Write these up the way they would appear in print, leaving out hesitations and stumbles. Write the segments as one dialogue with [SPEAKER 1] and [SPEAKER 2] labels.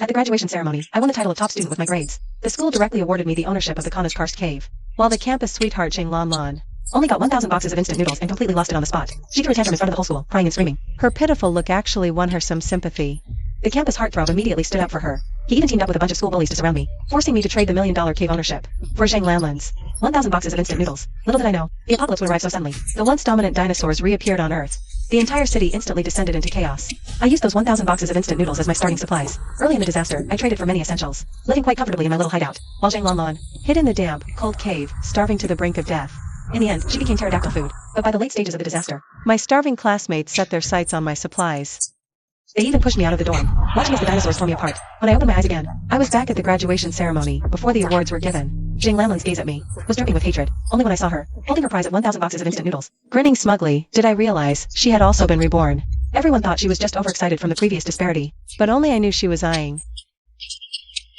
[SPEAKER 1] At the graduation ceremony, I won the title of top student with my grades. The school directly awarded me the ownership of the Kana's Karst cave, while the campus sweetheart Ching Lan Lan only got 1,000 boxes of instant noodles and completely lost it on the spot. She threw a tantrum in front of the whole school, crying and screaming. Her pitiful look actually won her some sympathy. The campus heartthrob immediately stood up for her. He even teamed up with a bunch of school bullies to surround me, forcing me to trade the $1 million cave ownership for Ching Lan Lan's 1,000 boxes of instant noodles. Little did I know, the apocalypse would arrive so suddenly. The once dominant dinosaurs reappeared on Earth. The entire city instantly descended into chaos. I used those 1,000 boxes of instant noodles as my starting supplies. Early in the disaster, I traded for many essentials, living quite comfortably in my little hideout, while Ching Lan Lan hid in the damp, cold cave, starving to the brink of death. In the end, she became pterodactyl food, but by the late stages of the disaster, my starving classmates set their sights on my supplies. They even pushed me out of the dorm, watching as the dinosaurs tore me apart. When I opened my eyes again, I was back at the graduation ceremony, before the awards were given. Ching Lan Lan's gaze at me was dripping with hatred, only when I saw her, holding her prize of 1,000 boxes of instant noodles. Grinning smugly, did I realize she had also been reborn. Everyone thought she was just overexcited from the previous disparity, but only I knew she was eyeing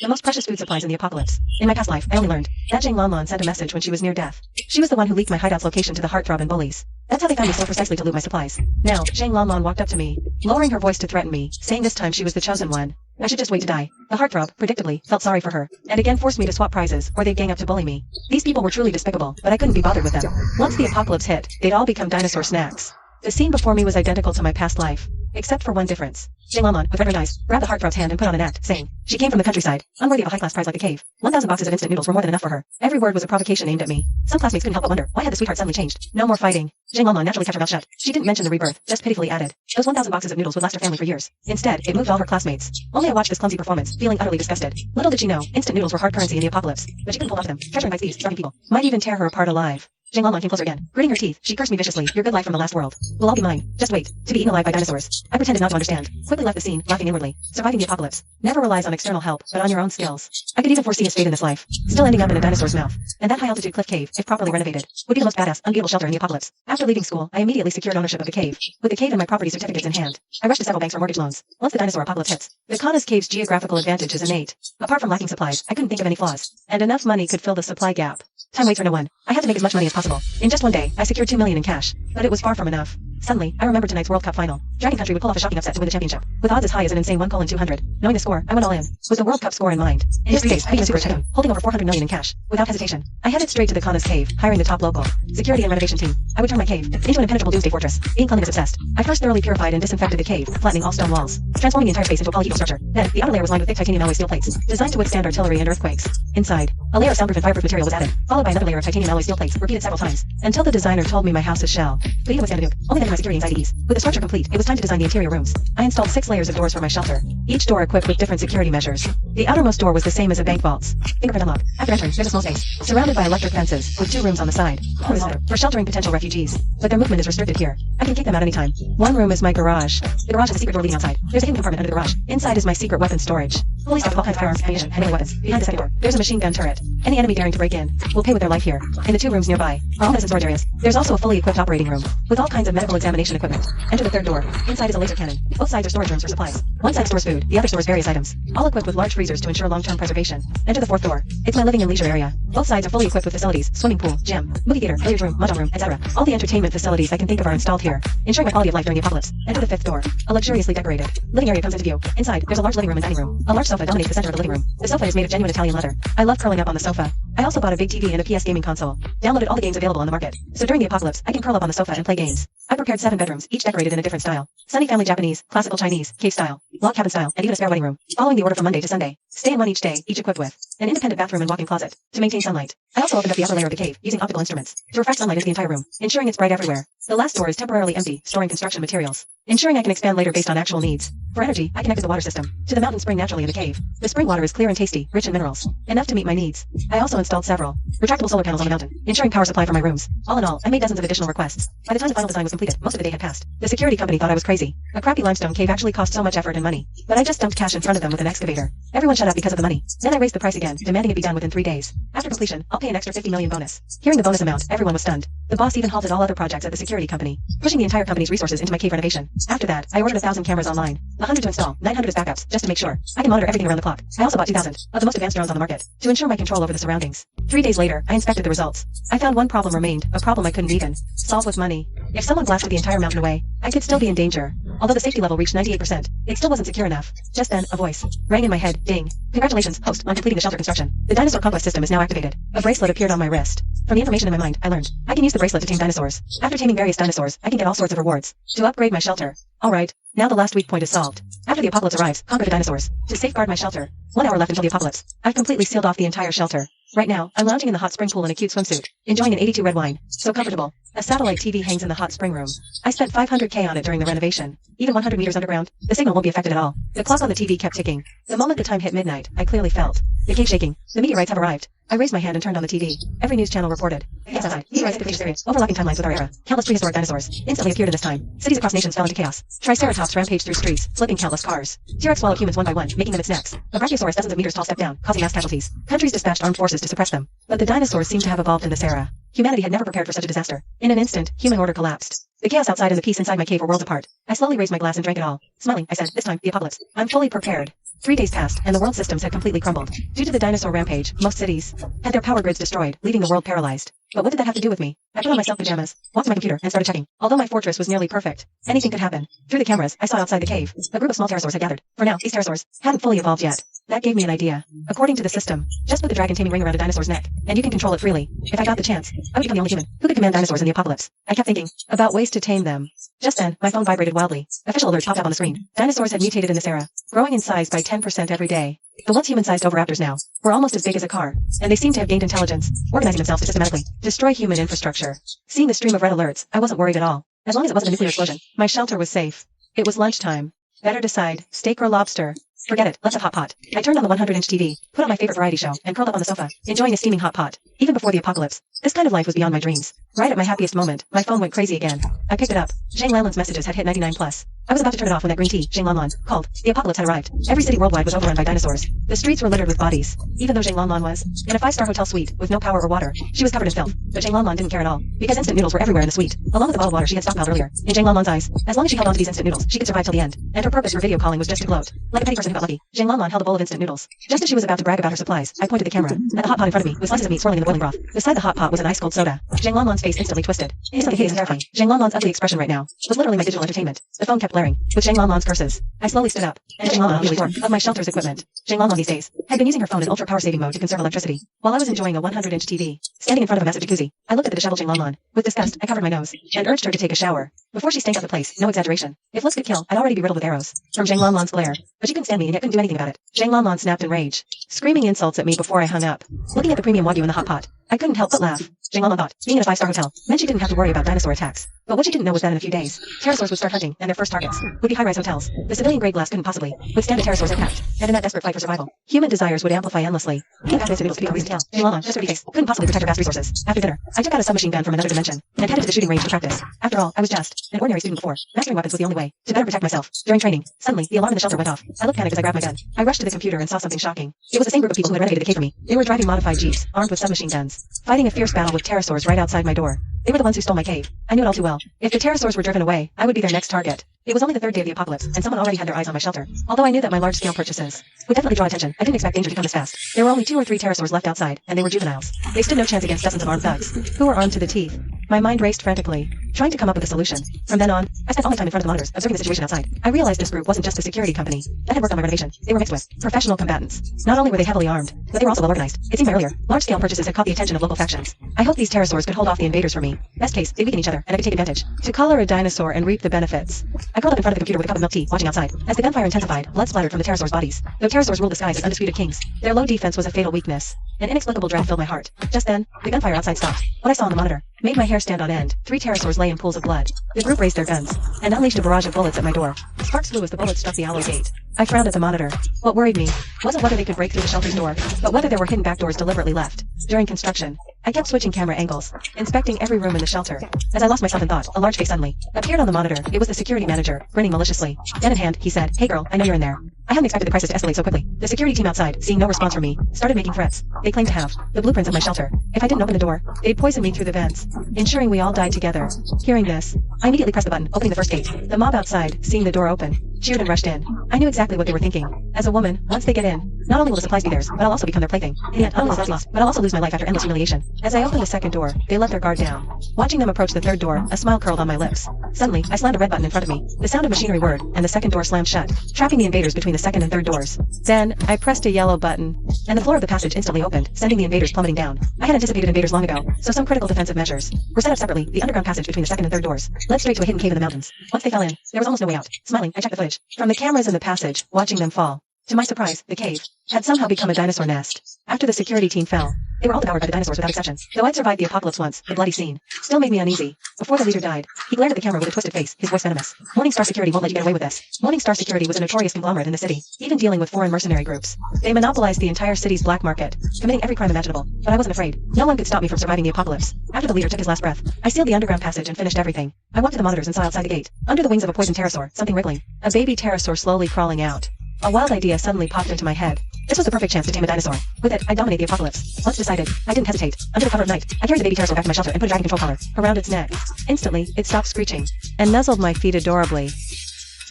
[SPEAKER 1] the most precious food supplies in the apocalypse. In my past life, I only learned that Ching Lan Lan sent a message when she was near death. She was the one who leaked my hideout's location to the heartthrob and bullies. That's how they found me so precisely to loot my supplies. Now, Ching Lan Lan walked up to me, lowering her voice to threaten me, saying this time she was the chosen one. I should just wait to die. The heartthrob, predictably, felt sorry for her, and again forced me to swap prizes, or they'd gang up to bully me. These people were truly despicable, but I couldn't be bothered with them. Once the apocalypse hit, they'd all become dinosaur snacks. The scene before me was identical to my past life, except for one difference. Ching Lan Lan, with red eyes, grabbed the heartthrob's hand and put on an act, saying, she came from the countryside, unworthy of a high-class prize like a cave. 1,000 boxes of instant noodles were more than enough for her. Every word was a provocation aimed at me. Some classmates couldn't help but wonder, why had the sweetheart suddenly changed? No more fighting. Ching Lan Lan naturally kept her mouth shut. She didn't mention the rebirth, just pitifully added, those 1,000 boxes of noodles would last her family for years. Instead, it moved all her classmates. Only I watched this clumsy performance, feeling utterly disgusted. Little did she know, instant noodles were hard currency in the apocalypse, but she couldn't hold on to them. Treasuring bites these starving people might even tear her apart alive. Ching Lan Lan came closer again. Gritting her teeth, she cursed me viciously. Your good life from the last world will all be mine. Just wait. To be eaten alive by dinosaurs. I pretended not to understand. Quickly left the scene, laughing inwardly. Surviving the apocalypse never relies on external help, but on your own skills. I could even foresee a fate in this life, still ending up in a dinosaur's mouth. And that high-altitude cliff cave, if properly renovated, would be the most badass, unbeatable shelter in the apocalypse. After leaving school, I immediately secured ownership of the cave. With the cave and my property certificates in hand, I rushed to several banks for mortgage loans. Once the dinosaur apocalypse hits, the Kana's cave's geographical advantage is innate. Apart from lacking supplies, I couldn't think of any flaws, and enough money could fill the supply gap. Time waits for no one. I had to make as much money as possible. In just one day, I secured $2 million in cash, but it was far from enough. Suddenly, I remembered tonight's World Cup final. Dragon Country would pull off a shocking upset to win the championship, with odds as high as an insane 1:200. Knowing the score, I went all in, with the World Cup score in mind. In just 3 days, I became a super tycoon, holding over $400 million in cash. Without hesitation, I headed straight to the Kana's cave, hiring the top local security and renovation team. I would turn my cave into an impenetrable Doomsday fortress, being cleanliness obsessed. I first thoroughly purified and disinfected the cave, flattening all stone walls, transforming the entire space into a polyhedral structure. Then, the outer layer was lined with thick titanium alloy steel plates, designed to withstand artillery and earthquakes. Inside, a layer of soundproof and fireproof material was added, followed by another layer of titanium alloy steel plates, repeated several times, until the designer told me my house's shell could even withstand a nuke. Only then did my security anxiety ease. With the structure complete, it was time to design the interior rooms. I installed 6 layers of doors for my shelter, each door equipped with different security measures. The outermost door was the same as a bank vault's. Fingerprint unlock. After entering, there's a small space, surrounded by electric fences, with 2 rooms on the side. One is for sheltering potential refugees, but their movement is restricted here. I can kick them out anytime. One room is my garage. The garage has a secret door leading outside. There's a hidden compartment under the garage. Inside is my secret weapons storage, fully stocked with all kinds of firearms, ammunition, and melee weapons. Behind the second door, there's a machine gun turret. Any enemy daring to break in will pay with their life here. In the 2 rooms nearby are all medicine storage areas. There's also a fully equipped operating room, with all kinds of medical examination equipment. Enter the third door. Inside is a laser cannon. Both sides are storage rooms for supplies. One side stores food, the other stores various items, all equipped with large freezers to ensure long-term preservation. Enter the fourth door. It's my living and leisure area. Both sides are fully equipped with facilities, swimming pool, gym, movie theater, billiards room, mahjong room, etc. All the entertainment facilities I can think of are installed here, ensuring my quality of life during the apocalypse. Enter the fifth door. A luxuriously decorated living area comes into view. Inside, there's a large living room and dining room. A large sofa dominates the center of the living room. The sofa is made of genuine Italian leather. I love curling up on the sofa. I also bought a big TV and a PS gaming console. Downloaded all the games available on the market. So during the apocalypse, I can curl up on the sofa and play games. I prepared 7 bedrooms, each decorated in a different style. Sunny family Japanese, classical Chinese, cave style, log cabin style, and even a spare wedding room. Following the order from Monday to Sunday. Stay in one each day, each equipped with an independent bathroom and walk-in closet to maintain sunlight. I also opened up the upper layer of the cave using optical instruments to refract sunlight into the entire room, ensuring it's bright everywhere. The last door is temporarily empty, storing construction materials, ensuring I can expand later based on actual needs. For energy, I connected the water system to the mountain spring naturally in the cave. The spring water is clear and tasty, rich in minerals, enough to meet my needs. I also installed several retractable solar panels on the mountain, ensuring power supply for my rooms. All in all, I made dozens of additional requests. By the time the final design was completed, most of the day had passed. The security company thought I was crazy. A crappy limestone cave actually cost so much effort and money, but I just dumped cash in front of them with an excavator. Everyone shut up because of the money. Then I raised the price again, demanding it be done within 3 days. After completion, I'll pay an extra 50 million bonus. Hearing the bonus amount, everyone was stunned. The boss even halted all other projects at the security company, pushing the entire company's resources into my cave renovation. After that, I ordered 1,000 cameras online, 100 to install, 900 as backups, just to make sure I can monitor everything around the clock. I also bought 2,000 of the most advanced drones on the market to ensure my control over the surroundings. 3 days later, I inspected the results. I found one problem remained, a problem I couldn't even solve with money. If someone blasted the entire mountain away, I could still be in danger. Although the safety level reached 98%, it still wasn't secure enough. Just then, a voice rang in my head. Ding. Congratulations, host, on completing the shelter construction. The Dinosaur conquest system is now activated. A bracelet appeared on my wrist. From the information in my mind, I learned I can use the bracelet to tame dinosaurs. After taming various dinosaurs, I can get all sorts of rewards to upgrade my shelter. Alright, now the last weak point is solved. After the apocalypse arrives, conquer the dinosaurs. To safeguard my shelter. 1 hour left until the apocalypse. I've completely sealed off the entire shelter. Right now, I'm lounging in the hot spring pool in a cute swimsuit, enjoying an 82 red wine. So comfortable. A satellite TV hangs in the hot spring room. I spent $500K on it during the renovation. Even 100 meters underground, the signal won't be affected at all. The clock on the TV kept ticking. The moment the time hit midnight, I clearly felt the cave shaking. The meteorites have arrived. I raised my hand and turned on the TV. Every news channel reported. Yes, outside. Meteorites hit the period. Overlapping timelines with our era. Countless prehistoric dinosaurs instantly appeared in this time. Cities across nations fell into chaos. Triceratops rampaged through streets, flipping countless cars. T-Rex swallowed humans one by one, making them its necks. A Brachiosaurus dozens of meters tall stepped down, causing mass casualties. Countries dispatched armed forces to suppress them. But the dinosaurs seemed to have evolved in this era. Humanity had never prepared for such a disaster. In an instant, human order collapsed. The chaos outside and the peace inside my cave were worlds apart. I slowly raised my glass and drank it all. Smiling, I said, this time, the apocalypse. I'm fully prepared. 3 days passed, and the world systems had completely crumbled. Due to the dinosaur rampage, most cities had their power grids destroyed, leaving the world paralyzed. But what did that have to do with me? I put on my silk pajamas, walked to my computer, and started checking. Although my fortress was nearly perfect, anything could happen. Through the cameras, I saw outside the cave. A group of small pterosaurs had gathered. For now, these pterosaurs hadn't fully evolved yet. That gave me an idea. According to the system, just put the dragon taming ring around a dinosaur's neck, and you can control it freely. If I got the chance, I would become the only human who could command dinosaurs in the apocalypse. I kept thinking about ways to tame them. Just then, my phone vibrated wildly. Official alerts popped up on the screen. Dinosaurs had mutated in this era, growing in size by 10% every day. The once human-sized oviraptors now were almost as big as a car, and they seemed to have gained intelligence, organizing themselves to systematically destroy human infrastructure. Seeing the stream of red alerts, I wasn't worried at all. As long as it wasn't a nuclear explosion, my shelter was safe. It was lunchtime. Better decide, steak or lobster. Forget it, let's have hot pot. I turned on the 100-inch TV, put on my favorite variety show, and curled up on the sofa, enjoying a steaming hot pot. Even before the apocalypse, this kind of life was beyond my dreams. Right at my happiest moment, my phone went crazy again. I picked it up. Zhang Lanlan's messages had hit 99+. I was about to turn it off when that green tea, Zhang Lanlan, called. The apocalypse had arrived. Every city worldwide was overrun by dinosaurs. The streets were littered with bodies. Even though Zhang Lanlan was in a 5-star hotel suite with no power or water, she was covered in filth. But Zhang Lanlan didn't care at all, because instant noodles were everywhere in the suite, along with the bottled water she had stockpiled earlier. In Zhang Lanlan's eyes, as long as she held on to these instant noodles, she could survive till the end. And her purpose for video calling was just to gloat. Like a petty person who got lucky, Zhang Lanlan held a bowl of instant noodles. Just as she was about to brag about her supplies, I pointed the camera at the hot pot in front of me, with slices of meat swirling in the boiling broth. Beside the hot pot was an ice-cold soda. Zhang Lanlan's face instantly twisted. His face is terrifying. Zhang Lanlan's ugly expression right now was literally my digital entertainment. The phone kept blaring, with Zhang Lanlan's curses. I slowly stood up, and Zhang Lanlan immediately tore of my shelter's equipment. Zhang Lanlan these days had been using her phone in ultra power-saving mode to conserve electricity, while I was enjoying a 100-inch TV, standing in front of a massive jacuzzi. I looked at the disheveled Zhang Lanlan. With disgust, I covered my nose, and urged her to take a shower. Before she stank up the place, no exaggeration. If looks could kill, I'd already be riddled with arrows from Zhang Lanlan's glare. But she couldn't stand me and yet couldn't do anything about it. Zhang Lanlan snapped in rage, screaming insults at me before I hung up. Looking at the premium wagyu in the hot pot, I couldn't help but laugh. Zhang Lanlan thought being in a 5-star hotel meant she didn't have to worry about dinosaur attacks. But what she didn't know was that in a few days, pterosaurs would start hunting, and their first targets would be high-rise hotels. The civilian-grade glass couldn't possibly withstand a pterosaur's impact, and in that desperate fight for survival, human desires would amplify endlessly. Eating fast instant noodles could become reason to tell. Zhang Lanlan, just pretty face, couldn't possibly protect her vast resources. After dinner, I took out a submachine gun from another dimension, and headed to the shooting range to practice. After all, I was just an ordinary student before. Mastering weapons was the only way to better protect myself. During training, suddenly, the alarm in the shelter went off. I looked panicked as I grabbed my gun. I rushed to the computer and saw something shocking. It was the same group of people who had renovated the cave for me. They were driving modified jeeps, armed with submachine guns, fighting a fierce battle with pterosaurs right outside my door. They were the ones who stole my cave. I knew it all too well. If the pterosaurs were driven away, I would be their next target. It was only the 3rd day of the apocalypse, and someone already had their eyes on my shelter. Although I knew that my large-scale purchases would definitely draw attention, I didn't expect danger to come this fast. There were only 2 or 3 pterosaurs left outside, and they were juveniles. They stood no chance against dozens of armed thugs, who were armed to the teeth. My mind raced frantically, trying to come up with a solution. From then on, I spent all my time in front of the monitors, observing the situation outside. I realized this group wasn't just a security company that had worked on my renovation. They were mixed with professional combatants. Not only were they heavily armed, but they were also well organized. It seemed earlier, large-scale purchases had caught the attention of local factions. I hoped these pterosaurs could hold off the invaders for me. Best case, they weaken each other, and I could take advantage to collar a dinosaur and reap the benefits. I curled up in front of the computer with a cup of milk tea, watching outside. As the gunfire intensified, blood splattered from the pterosaurs' bodies. Though pterosaurs ruled the skies as undisputed kings, their low defense was a fatal weakness. An inexplicable dread filled my heart. Just then, the gunfire outside stopped. What I saw on the monitor made my hair stand on end. 3 pterosaurs lay in pools of blood. The group raised their guns and unleashed a barrage of bullets at my door. Sparks flew as the bullets struck the alloy gate. I frowned at the monitor. What worried me wasn't whether they could break through the shelter's door, but whether there were hidden back doors deliberately left. During construction, I kept switching camera angles, inspecting every room in the shelter. As I lost myself in thought, a large face suddenly appeared on the monitor. It was the security manager, grinning maliciously. Gun in hand, he said, "Hey girl, I know you're in there." I hadn't expected the crisis to escalate so quickly. The security team outside, seeing no response from me, started making threats. They claimed to have the blueprints of my shelter. If I didn't open the door, they'd poison me through the vents, ensuring we all died together. Hearing this, I immediately pressed the button, opening the first gate. The mob outside, seeing the door open, cheered and rushed in. I knew exactly what they were thinking. As a woman, once they get in, Not only will the supplies be theirs, but I'll also become their plaything. In the end, not only will I lost, but I'll also lose my life after endless humiliation. As I opened the second door, they let their guard down. Watching them approach the third door, a smile curled on my lips. Suddenly, I slammed a red button in front of me. The sound of machinery whirred, and the second door slammed shut, trapping the invaders between the second and third doors. Then, I pressed a yellow button, and the floor of the passage instantly opened, sending the invaders plummeting down. I had anticipated invaders long ago, so some critical defensive measures were set up separately. The underground passage between the second and third doors led straight to a hidden cave in the mountains. Once they fell in, there was almost no way out. Smiling, I checked the footage from the cameras in the passage, watching them fall. To my surprise, the cave had somehow become a dinosaur nest. After the security team fell, they were all devoured by the dinosaurs without exception. Though I'd survived the apocalypse once, the bloody scene still made me uneasy. Before the leader died, he glared at the camera with a twisted face, his voice venomous. Morningstar Security won't let you get away with this. Morningstar Security was a notorious conglomerate in the city, even dealing with foreign mercenary groups. They monopolized the entire city's black market, committing every crime imaginable. But I wasn't afraid. No one could stop me from surviving the apocalypse. After the leader took his last breath, I sealed the underground passage and finished everything. I walked to the monitors and saw outside the gate, under the wings of a poisoned pterosaur, something wriggling. A baby pterosaur slowly crawling out. A wild idea suddenly popped into my head. This was the perfect chance to tame a dinosaur. With it, I'd dominate the apocalypse. Once decided, I didn't hesitate. Under the cover of night, I carried the baby pterosaur back to my shelter and put a dragon control collar around its neck. Instantly, it stopped screeching and nuzzled my feet adorably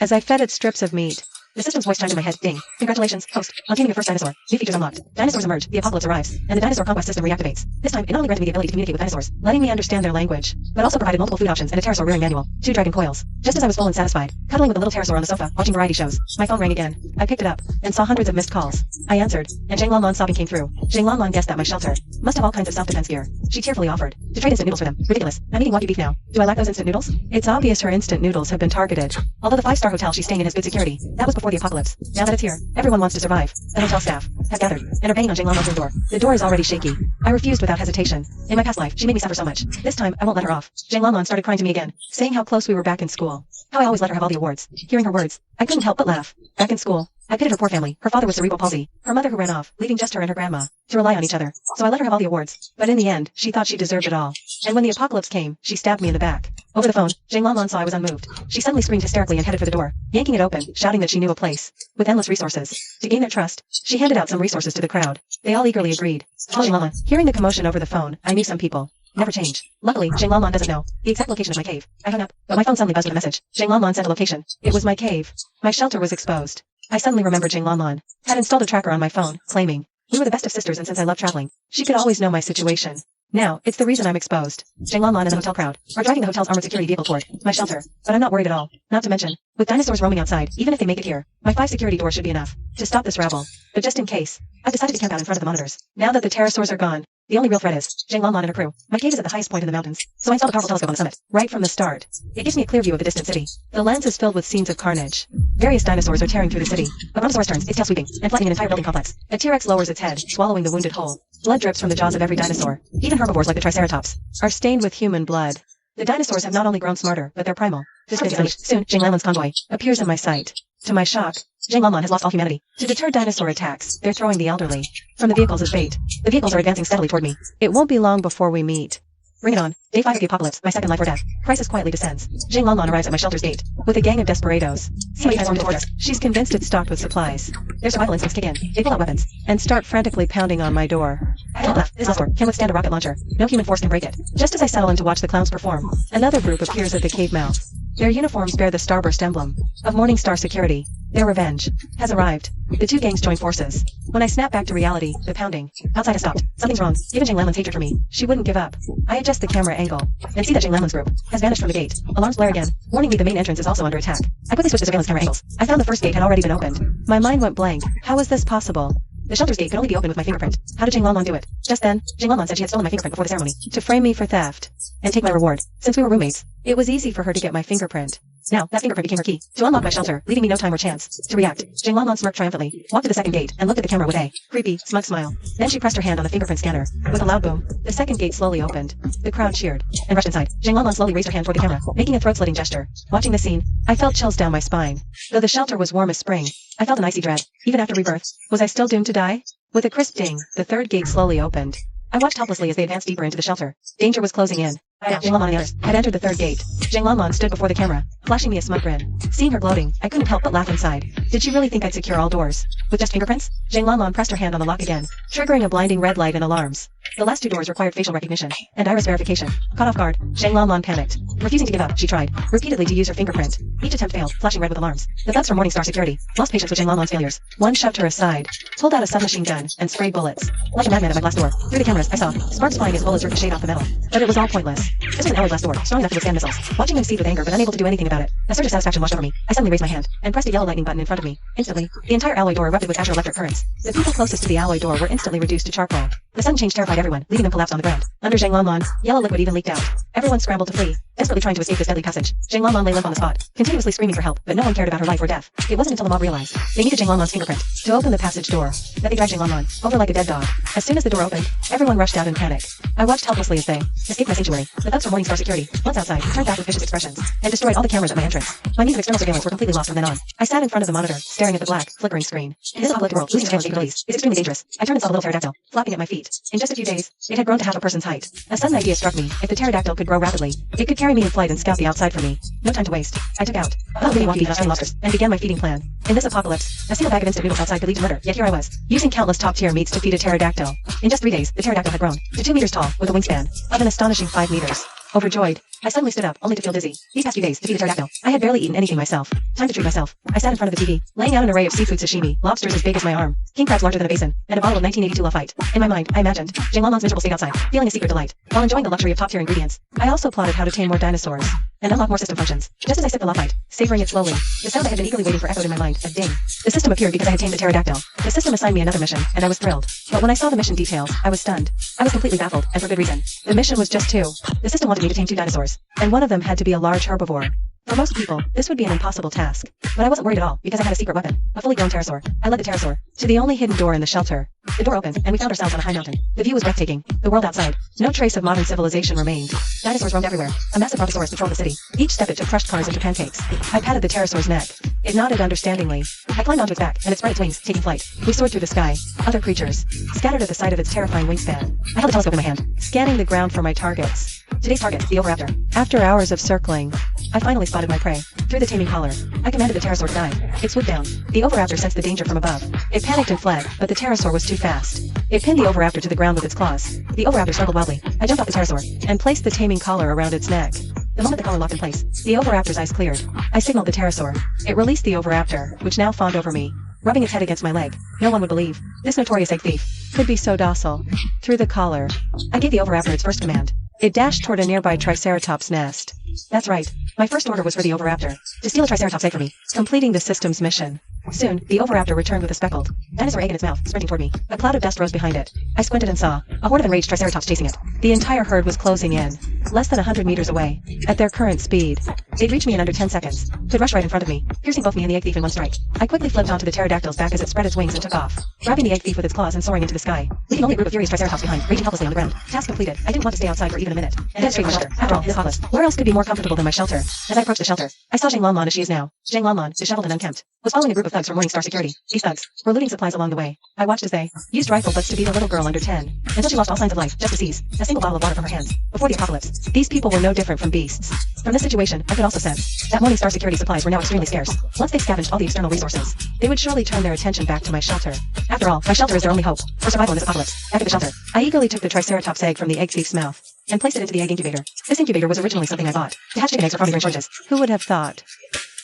[SPEAKER 1] as I fed it strips of meat. The system's voice chimed in my head. Ding. Congratulations, host, on taming your first dinosaur. New features unlocked. Dinosaurs emerge, the apocalypse arrives, and the dinosaur conquest system reactivates. This time, it not only granted me the ability to communicate with dinosaurs, letting me understand their language, but also provided multiple food options and a pterosaur rearing manual. 2 dragon coils. Just as I was full and satisfied, cuddling with the little pterosaur on the sofa, watching variety shows, my phone rang again. I picked it up, and saw hundreds of missed calls. I answered, and Jane Lanlan sobbing came through. Jane Lanlan guessed that my shelter must have all kinds of self-defense gear. She tearfully offered to trade instant noodles for them. Ridiculous. I'm eating wagyu beef now. Do I lack those instant noodles? It's obvious her instant noodles have been targeted. Although the 5-star hotel she's staying in has good security, that was before the apocalypse. Now that it's here, everyone wants to survive. The hotel staff have gathered and are banging on Jane Lanlan's door. The door is already shaky. I refused without hesitation. In my past life, she made me suffer so much. This time, I won't let her off. Jane Lanlan started crying to me again, saying how close we were back in school. How I always let her have all the awards. Hearing her words, I couldn't help but laugh. Back in school, I pitied her poor family, her father with cerebral palsy, her mother who ran off, leaving just her and her grandma to rely on each other. So I let her have all the awards. But in the end, she thought she deserved it all. And when the apocalypse came, she stabbed me in the back. Over the phone, Jane Lanlan saw I was unmoved. She suddenly screamed hysterically and headed for the door, yanking it open, shouting that she knew a place with endless resources. To gain their trust, she handed out some resources to the crowd. They all eagerly agreed. Jane Lanlan, hearing the commotion over the phone, I knew some people never change. Luckily, Jane Lanlan doesn't know the exact location of my cave. I hung up, but my phone suddenly buzzed with a message. Jane Lanlan sent a location. It was my cave. My shelter was exposed. I suddenly remembered Jane Lanlan had installed a tracker on my phone, claiming we were the best of sisters, and since I love traveling, she could always know my situation. Now, it's the reason I'm exposed. Jane Lanlan and the hotel crowd are driving the hotel's armored security vehicle toward my shelter, but I'm not worried at all. Not to mention, with dinosaurs roaming outside, even if they make it here, my 5 security doors should be enough to stop this rabble. But just in case, I've decided to camp out in front of the monitors. Now that the pterosaurs are gone, the only real threat is Jane Lanlan and her crew. My cave is at the highest point in the mountains, so I installed a powerful telescope on the summit, right from the start. It gives me a clear view of the distant city. The lens is filled with scenes of carnage. Various dinosaurs are tearing through the city. A brontosaurus turns, its tail sweeping, and flattening an entire building complex. A T-Rex lowers its head, swallowing the wounded whole. Blood drips from the jaws of every dinosaur. Even herbivores like the Triceratops are stained with human blood. The dinosaurs have not only grown smarter, but they're primal. Soon, Jane Lanlan's convoy appears in my sight. To my shock, Jane Lanlan has lost all humanity. To deter dinosaur attacks, they're throwing the elderly from the vehicles as bait. The vehicles are advancing steadily toward me. It won't be long before we meet. Bring it on. Day 5 of the apocalypse, my second life or death. Crisis quietly descends. Jane Lanlan arrives at my shelter's gate with a gang of desperados. Somebody has toward us. She's convinced it's stocked with supplies. Their survival instincts kick in. They pull out weapons and start frantically pounding on my door. Don't laugh. This door can withstand a rocket launcher. No human force can break it. Just as I settle in to watch the clowns perform, another group appears at the cave mouth. Their uniforms bear the starburst emblem of Morningstar Security. Their revenge has arrived. The 2 gangs join forces. When I snap back to reality, the pounding outside has stopped. Something's wrong. Given Jane Lanlan's hatred for me, she wouldn't give up. I adjust the camera angle and see that Jane Lanlan's group has vanished from the gate. Alarms blare again, warning me the main entrance is also under attack. I quickly switch to surveillance camera angles. I found the first gate had already been opened. My mind went blank. How is this possible? The shelter's gate could only be opened with my fingerprint. How did Jane Lanlan do it? Just then, Jane Lanlan said she had stolen my fingerprint before the ceremony to frame me for theft and take my reward. Since we were roommates, it was easy for her to get my fingerprint. Now, that fingerprint became her key to unlock my shelter, leaving me no time or chance to react. Jane Lanlan smirked triumphantly, walked to the second gate, and looked at the camera with a creepy, smug smile. Then she pressed her hand on the fingerprint scanner. With a loud boom, the second gate slowly opened. The crowd cheered and rushed inside. Jane Lanlan slowly raised her hand toward the camera, making a throat-slitting gesture. Watching the scene, I felt chills down my spine. Though the shelter was warm as spring, I felt an icy dread. Even after rebirth, was I still doomed to die? With a crisp ding, the third gate slowly opened. I watched helplessly as they advanced deeper into the shelter. Danger was closing in. Now, Jane Lanlan and the others had entered the third gate. Jane Lanlan stood before the camera, flashing me a smug grin. Seeing her gloating, I couldn't help but laugh inside. Did she really think I'd secure all doors? With just fingerprints? Zhang Lanlan pressed her hand on the lock again, triggering a blinding red light and alarms. The last 2 doors required facial recognition and iris verification. Caught off guard, Zhang Lanlan panicked. Refusing to give up, she tried repeatedly to use her fingerprint. Each attempt failed, flashing red with alarms. The thugs from Morningstar Security lost patience with Zhang Lanlan's failures. One shoved her aside, pulled out a submachine gun, and sprayed bullets. Like a madman at my glass door. Through the cameras, I saw sparks flying as bullets ricocheted off the metal. But it was all pointless. This was an alloy glass door, strong enough to withstand missiles. Watching them seethe with anger but unable to do anything about it, a surge of satisfaction washed over me. I suddenly raised my hand and pressed a yellow lightning button in front of me. Instantly, the entire alloy door erupted with azure electric currents. The people closest to the alloy door were instantly reduced to charcoal. The sudden change terrified everyone, leaving them collapsed on the ground. Under Zhang Lanlan, yellow liquid even leaked out. Everyone scrambled to flee, desperately trying to escape this deadly passage. Zhang Lanlan lay limp on the spot, continuously screaming for help, but no one cared about her life or death. It wasn't until the mob realized they needed Zhang Lanlan's fingerprint to open the passage door that they dragged Zhang Lanlan over like a dead dog. As soon as the door opened, everyone rushed out in panic. I watched helplessly as they escaped my sanctuary. The thugs from Morningstar Security, once outside, turned back with vicious expressions and destroyed all the cameras at my entrance. My means of external surveillance were completely lost from then on. I sat in front of the monitor, staring at the black, flickering screen. In this apocalyptic world, losing channel capabilities is extremely dangerous. I turned and saw the little pterodactyl flapping at my feet. In just a few days, it had grown to half a person's height. A sudden idea struck me. If the pterodactyl could grow rapidly, it could carry me in flight and scout the outside for me. No time to waste. I took out about mini walkie trained lobsters and began my feeding plan. In this apocalypse, a single bag of instant noodles outside could lead to murder. Yet here I was, using countless top-tier meats to feed a pterodactyl. In just 3 days, the pterodactyl had grown to 2 meters tall, with a wingspan of an astonishing 5 meters. Overjoyed, I suddenly stood up, only to feel dizzy. These past few days, to feed a pterodactyl, I had barely eaten anything myself. Time to treat myself. I sat in front of the TV, laying out an array of seafood sashimi, lobsters as big as my arm, king crabs larger than a basin, and a bottle of 1982 Lafite. In my mind, I imagined Zhang Lanlan's miserable state outside, feeling a secret delight, while enjoying the luxury of top-tier ingredients. I also plotted how to tame more dinosaurs and unlock more system functions. Just as I sipped the Lafite, savoring it slowly, the sound I had been eagerly waiting for echoed in my mind, a ding. The system appeared because I had tamed the pterodactyl. The system assigned me another mission, and I was thrilled. But when I saw the mission details, I was stunned. I was completely baffled, and for good reason. The mission was just 2. The system wanted me to tame 2 dinosaurs, and one of them had to be a large herbivore. For most people, this would be an impossible task. But I wasn't worried at all, because I had a secret weapon, a fully grown pterosaur. I led the pterosaur to the only hidden door in the shelter. The door opened, and we found ourselves on a high mountain. The view was breathtaking. The world outside. No trace of modern civilization remained. Dinosaurs roamed everywhere. A massive brontosaurus patrolled the city. Each step it took crushed cars into pancakes. I patted the pterosaur's neck. It nodded understandingly. I climbed onto its back, and it spread its wings, taking flight. We soared through the sky. Other creatures scattered at the sight of its terrifying wingspan. I held a telescope in my hand, scanning the ground for my targets. Today's target, the Oviraptor. After hours of circling, I finally spotted my prey. Through the taming collar, I commanded the pterosaur to dive. It swooped down. The Oviraptor sensed the danger from above. It panicked and fled, but the pterosaur was too fast. It pinned the Oviraptor to the ground with its claws. The Oviraptor struggled wildly. I jumped off the pterosaur and placed the taming collar around its neck. The moment the collar locked in place, the Oviraptor's eyes cleared. I signaled the pterosaur. It released the Oviraptor, which now fawned over me, rubbing its head against my leg. No one would believe this notorious egg thief could be so docile. Through the collar, I gave the Oviraptor its first command. It dashed toward a nearby Triceratops nest. That's right. My first order was for the Oviraptor to steal a Triceratops egg for me, completing the system's mission. Soon, the Oviraptor returned with a speckled dinosaur egg in its mouth, sprinting toward me. A cloud of dust rose behind it. I squinted and saw a horde of enraged Triceratops chasing it. The entire herd was closing in, less than 100 meters away. At their current speed, they'd reach me in under 10 seconds. Could rush right in front of me, piercing both me and the egg thief in one strike. I quickly flipped onto the pterodactyl's back as it spread its wings and took off, grabbing the egg thief with its claws and soaring into the sky, leaving only a group of furious Triceratops behind, raging helplessly on the ground. Task completed. I didn't want to stay outside for even a minute, and head straight for my shelter. After all, this apocalypse, where else could be more comfortable than my shelter? As I approached the shelter, I saw Zhang Lanlan as she is now. Zhang Lanlan, disheveled and unkempt, was following a group of thugs from Morningstar Security. These thugs were looting supplies along the way. I watched as they used rifle butts to beat a little girl under 10, until she lost all signs of life, just to seize a single bottle of water from her hands. Before the apocalypse, these people were no different from beasts. From this situation, I could also sense that Morningstar Security supplies were now extremely scarce. Once they scavenged all the external resources, they would surely turn their attention back to my shelter. After all, my shelter is their only hope for survival in this apocalypse. After the shelter, I eagerly took the Triceratops egg from the egg thief's mouth and placed it into the egg incubator. This incubator was originally something I bought to hatch chicken eggs for farming shortages. Who would have thought?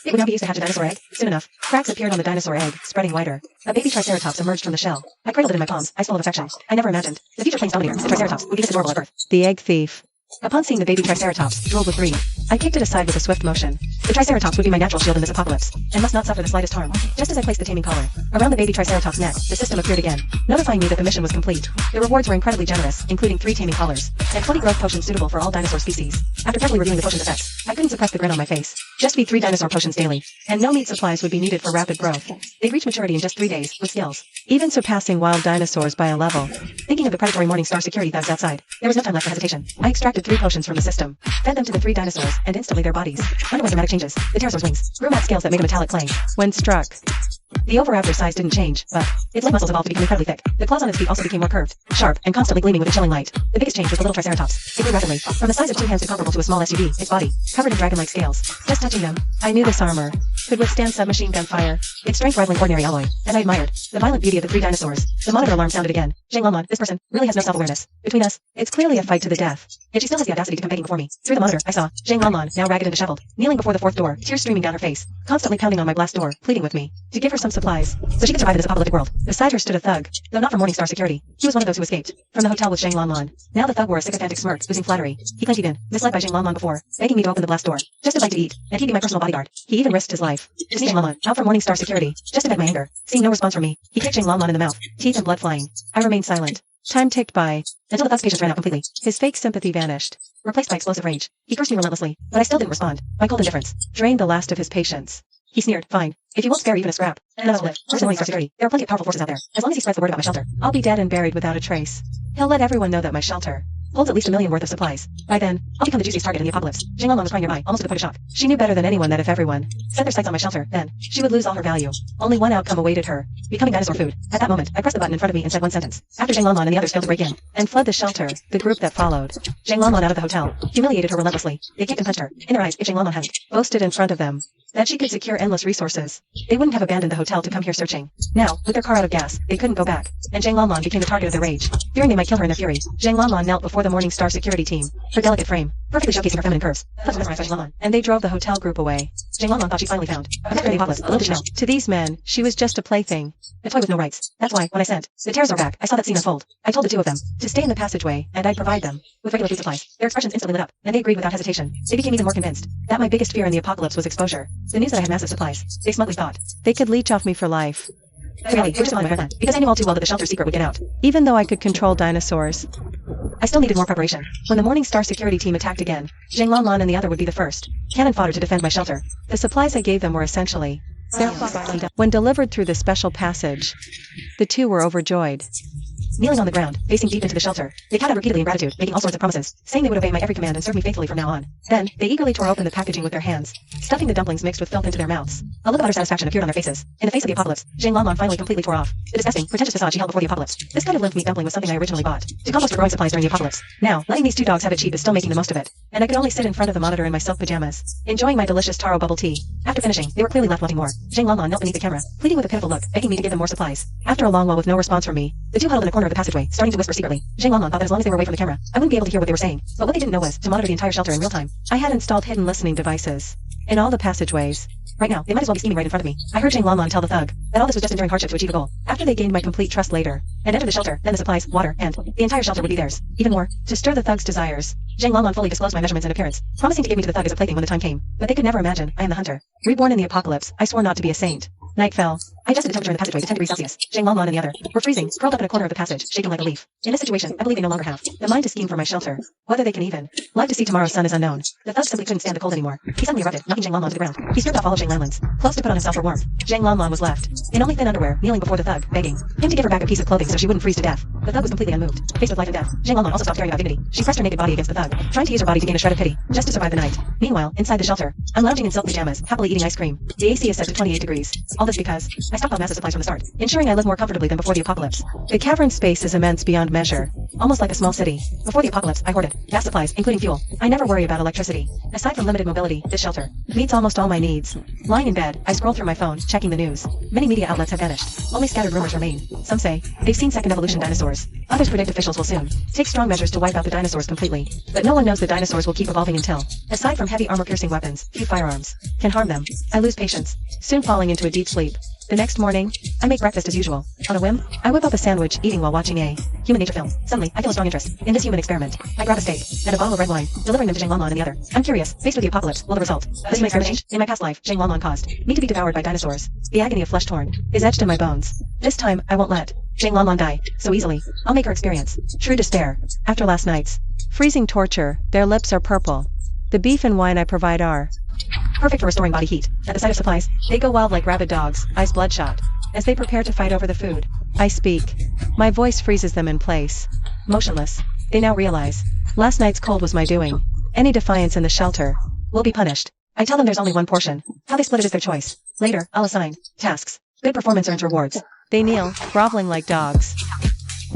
[SPEAKER 1] It would now be used to hatch a dinosaur egg. Soon enough, cracks appeared on the dinosaur egg, spreading wider. A baby Triceratops emerged from the shell. I cradled it in my palms, eyes full of affection. I never imagined the future plains dominator, the Triceratops, would be this adorable at birth. The egg thief. Upon seeing the baby Triceratops, drooled with greed, I kicked it aside with a swift motion. The Triceratops would be my natural shield in this apocalypse, and must not suffer the slightest harm. Just as I placed the taming collar around the baby Triceratops' neck, the system appeared again, notifying me that the mission was complete. The rewards were incredibly generous, including 3 taming collars, and 20 growth potions suitable for all dinosaur species. After carefully reviewing the potion's effects, I couldn't suppress the grin on my face. Just feed 3 dinosaur potions daily, and no meat supplies would be needed for rapid growth. They'd reach maturity in just 3 days, with skills even surpassing wild dinosaurs by a level. Thinking of the predatory Morningstar Security thugs outside, there was no time left for hesitation. I extracted 3 potions from the system, fed them to the 3 dinosaurs, and instantly their bodies underwent dramatic changes. The pterosaur's wings grew matte scales that made a metallic clang when struck. The Oviraptor's size didn't change, but its leg muscles evolved to become incredibly thick. The claws on its feet also became more curved, sharp, and constantly gleaming with a chilling light. The biggest change was the little Triceratops. It grew rapidly, from the size of 2 hands to comparable to a small SUV, its body covered in dragon-like scales. Just touching them, I knew this armor could withstand submachine gun fire, its strength rivaling ordinary alloy, and I admired the violent beauty of the 3 dinosaurs. The monitor alarm sounded again. Zhang Lanlan, this person, really has no self-awareness. Between us, it's clearly a fight to the death. Yet she still has the audacity to come begging before me. Through the monitor, I saw Zhang Lanlan, now ragged and disheveled, kneeling before the 4th door, tears streaming down her face, constantly pounding on my glass door, pleading with me to give her some supplies, so she could survive in this apocalyptic world. Beside her stood a thug, though not from Morningstar Security. He was one of those who escaped from the hotel with Zhang Lanlan. Now the thug wore a sycophantic smirk, oozing flattery. He claimed he'd been misled by Zhang Lanlan before, begging me to open the blast door, just as I to eat, and he'd be my personal bodyguard. He even risked his life to sneak Zhang Lanlan out from Morningstar Security, just to vent my anger. Seeing no response from me, he kicked Zhang Lanlan in the mouth, teeth and blood flying. I remained silent. Time ticked by, until the thug's patience ran out completely. His fake sympathy vanished, replaced by explosive rage. He cursed me relentlessly, but I still didn't respond. My cold indifference drained the last of his patience. He sneered, fine. If you won't spare even a scrap, then I'll live. First in Morningstar Security, there are plenty of powerful forces out there. As long as he spreads the word about my shelter, I'll be dead and buried without a trace. He'll let everyone know that my shelter holds at least $1 million worth of supplies. By then, I'll become the juiciest target in the apocalypse. Zhang Lanlan was crying nearby, almost to the point of shock. She knew better than anyone that if everyone set their sights on my shelter, then she would lose all her value. Only one outcome awaited her: becoming dinosaur food. At that moment, I pressed the button in front of me and said one sentence. After Zhang Lanlan and the others failed to break in and fled the shelter, the group that followed Zhang Lanlan out of the hotel humiliated her relentlessly. They kicked and punched her. In their eyes, if Zhang Lanlan hadn't boasted in front of them that she could secure endless resources, they wouldn't have abandoned the hotel to come here searching. Now, with their car out of gas, they couldn't go back, and Zhang Lanlan became the target of their rage. Fearing they might kill her in their fury, Zhang Lanlan knelt before the Morningstar Security team, her delicate frame perfectly showcasing her feminine curves. Thugs mesmerized by Zhang Lanlan, and they drove the hotel group away. Zhang Lanlan thought she finally found a protector in the apocalypse. Little did she know, to these men, she was just a plaything, a toy with no rights. That's why, when I sent the terrors are back, I saw that scene unfold. I told the 2 of them to stay in the passageway, and I'd provide them with regular food supplies. Their expressions instantly lit up, and they agreed without hesitation. They became even more convinced that my biggest fear in the apocalypse was exposure. The news that I had massive supplies. They smugly thought they could leech off me for life. But really, they were just on my headline, because I knew all too well that the shelter secret would get out. Even though I could control dinosaurs, I still needed more preparation. When the Morningstar Security team attacked again, Zhang Lanlan and the other would be the first cannon fodder to defend my shelter. The supplies I gave them were essentially their property. When delivered through the special passage, the 2 were overjoyed. Kneeling on the ground, facing deep into the shelter, they counted repeatedly in gratitude, making all sorts of promises, saying they would obey my every command and serve me faithfully from now on. Then, they eagerly tore open the packaging with their hands, stuffing the dumplings mixed with filth into their mouths. A look of utter satisfaction appeared on their faces. In the face of the apocalypse, Zhang Lanlan finally completely tore off the disgusting, pretentious facade she held before the apocalypse. This kind of limp meat dumpling was something I originally bought to compost for growing supplies during the apocalypse. Now, letting these 2 dogs have it cheap is still making the most of it, and I could only sit in front of the monitor in my silk pajamas, enjoying my delicious taro bubble tea. After finishing, they were clearly left wanting more. Zhang Lanlan knelt beneath the camera, pleading with a pitiful look, begging me to give them more supplies. After a long while with no response from me, the 2 huddled in a corner of the passageway, starting to whisper secretly. Zhang Lanlan thought that as long as they were away from the camera, I wouldn't be able to hear what they were saying, but what they didn't know was to monitor the entire shelter in real time. I had installed hidden listening devices in all the passageways. Right now, they might as well be scheming right in front of me. I heard Zhang Lanlan tell the thug that all this was just enduring hardship to achieve a goal. After they gained my complete trust later and entered the shelter, then the supplies, water, and the entire shelter would be theirs. Even more, to stir the thug's desires, Zhang Lanlan fully disclosed my measurements and appearance, promising to give me to the thug as a plaything when the time came. But they could never imagine I am the hunter. Reborn in the apocalypse, I swore not to be a saint. Night fell. I adjusted the temperature in the passageway to 10 degrees Celsius. Zhang Lanlan and the other were freezing, curled up in a corner of the passage, shaking like a leaf. In this situation, I believe they no longer have the mind to scheme for my shelter. Whether they can even live to see tomorrow's sun is unknown. The thug simply couldn't stand the cold anymore. He suddenly erupted, knocking Zhang Lanlan to the ground. He stripped off all of Zhang Lanlan's clothes to put on himself for warmth. Zhang Lanlan was left in only thin underwear, kneeling before the thug, begging him to give her back a piece of clothing so she wouldn't freeze to death. The thug was completely unmoved, faced with life and death. Zhang Lanlan also stopped caring about dignity. She pressed her naked body against the thug, trying to use her body to gain a shred of pity, just to survive the night. Meanwhile, inside the shelter, I'm lounging in silk pajamas, happily eating ice cream. The AC is set to 28 degrees. All this because I stockpiled massive supplies from the start, ensuring I live more comfortably than before the apocalypse. The cavern space is immense beyond measure, almost like a small city. Before the apocalypse, I hoarded vast supplies, including fuel. I never worry about electricity. Aside from limited mobility, this shelter meets almost all my needs. Lying in bed, I scroll through my phone, checking the news. Many media outlets have vanished. Only scattered rumors remain. Some say they've seen second evolution dinosaurs. Others predict officials will soon take strong measures to wipe out the dinosaurs completely. But no one knows the dinosaurs will keep evolving until, aside from heavy armor-piercing weapons, few firearms can harm them. I lose patience, soon falling into a deep sleep. The next morning, I make breakfast as usual. On a whim, I whip up a sandwich, eating while watching a human nature film. Suddenly, I feel a strong interest in this human experiment. I grab a steak and a bottle of red wine, delivering them to Zhang Lanlan and the other. I'm curious, faced with the apocalypse, will the result of this experiment change? In my past life, Zhang Lanlan caused me to be devoured by dinosaurs. The agony of flesh torn is etched in my bones. This time, I won't let Zhang Lanlan die so easily. I'll make her experience true despair. After last night's freezing torture, their lips are purple. The beef and wine I provide are perfect for restoring body heat. At the sight of supplies, they go wild like rabid dogs, eyes bloodshot. As they prepare to fight over the food, I speak. My voice freezes them in place. Motionless, they now realize last night's cold was my doing. Any defiance in the shelter will be punished. I tell them there's only one portion. How they split it is their choice. Later, I'll assign tasks. Good performance earns rewards. They kneel, groveling like dogs.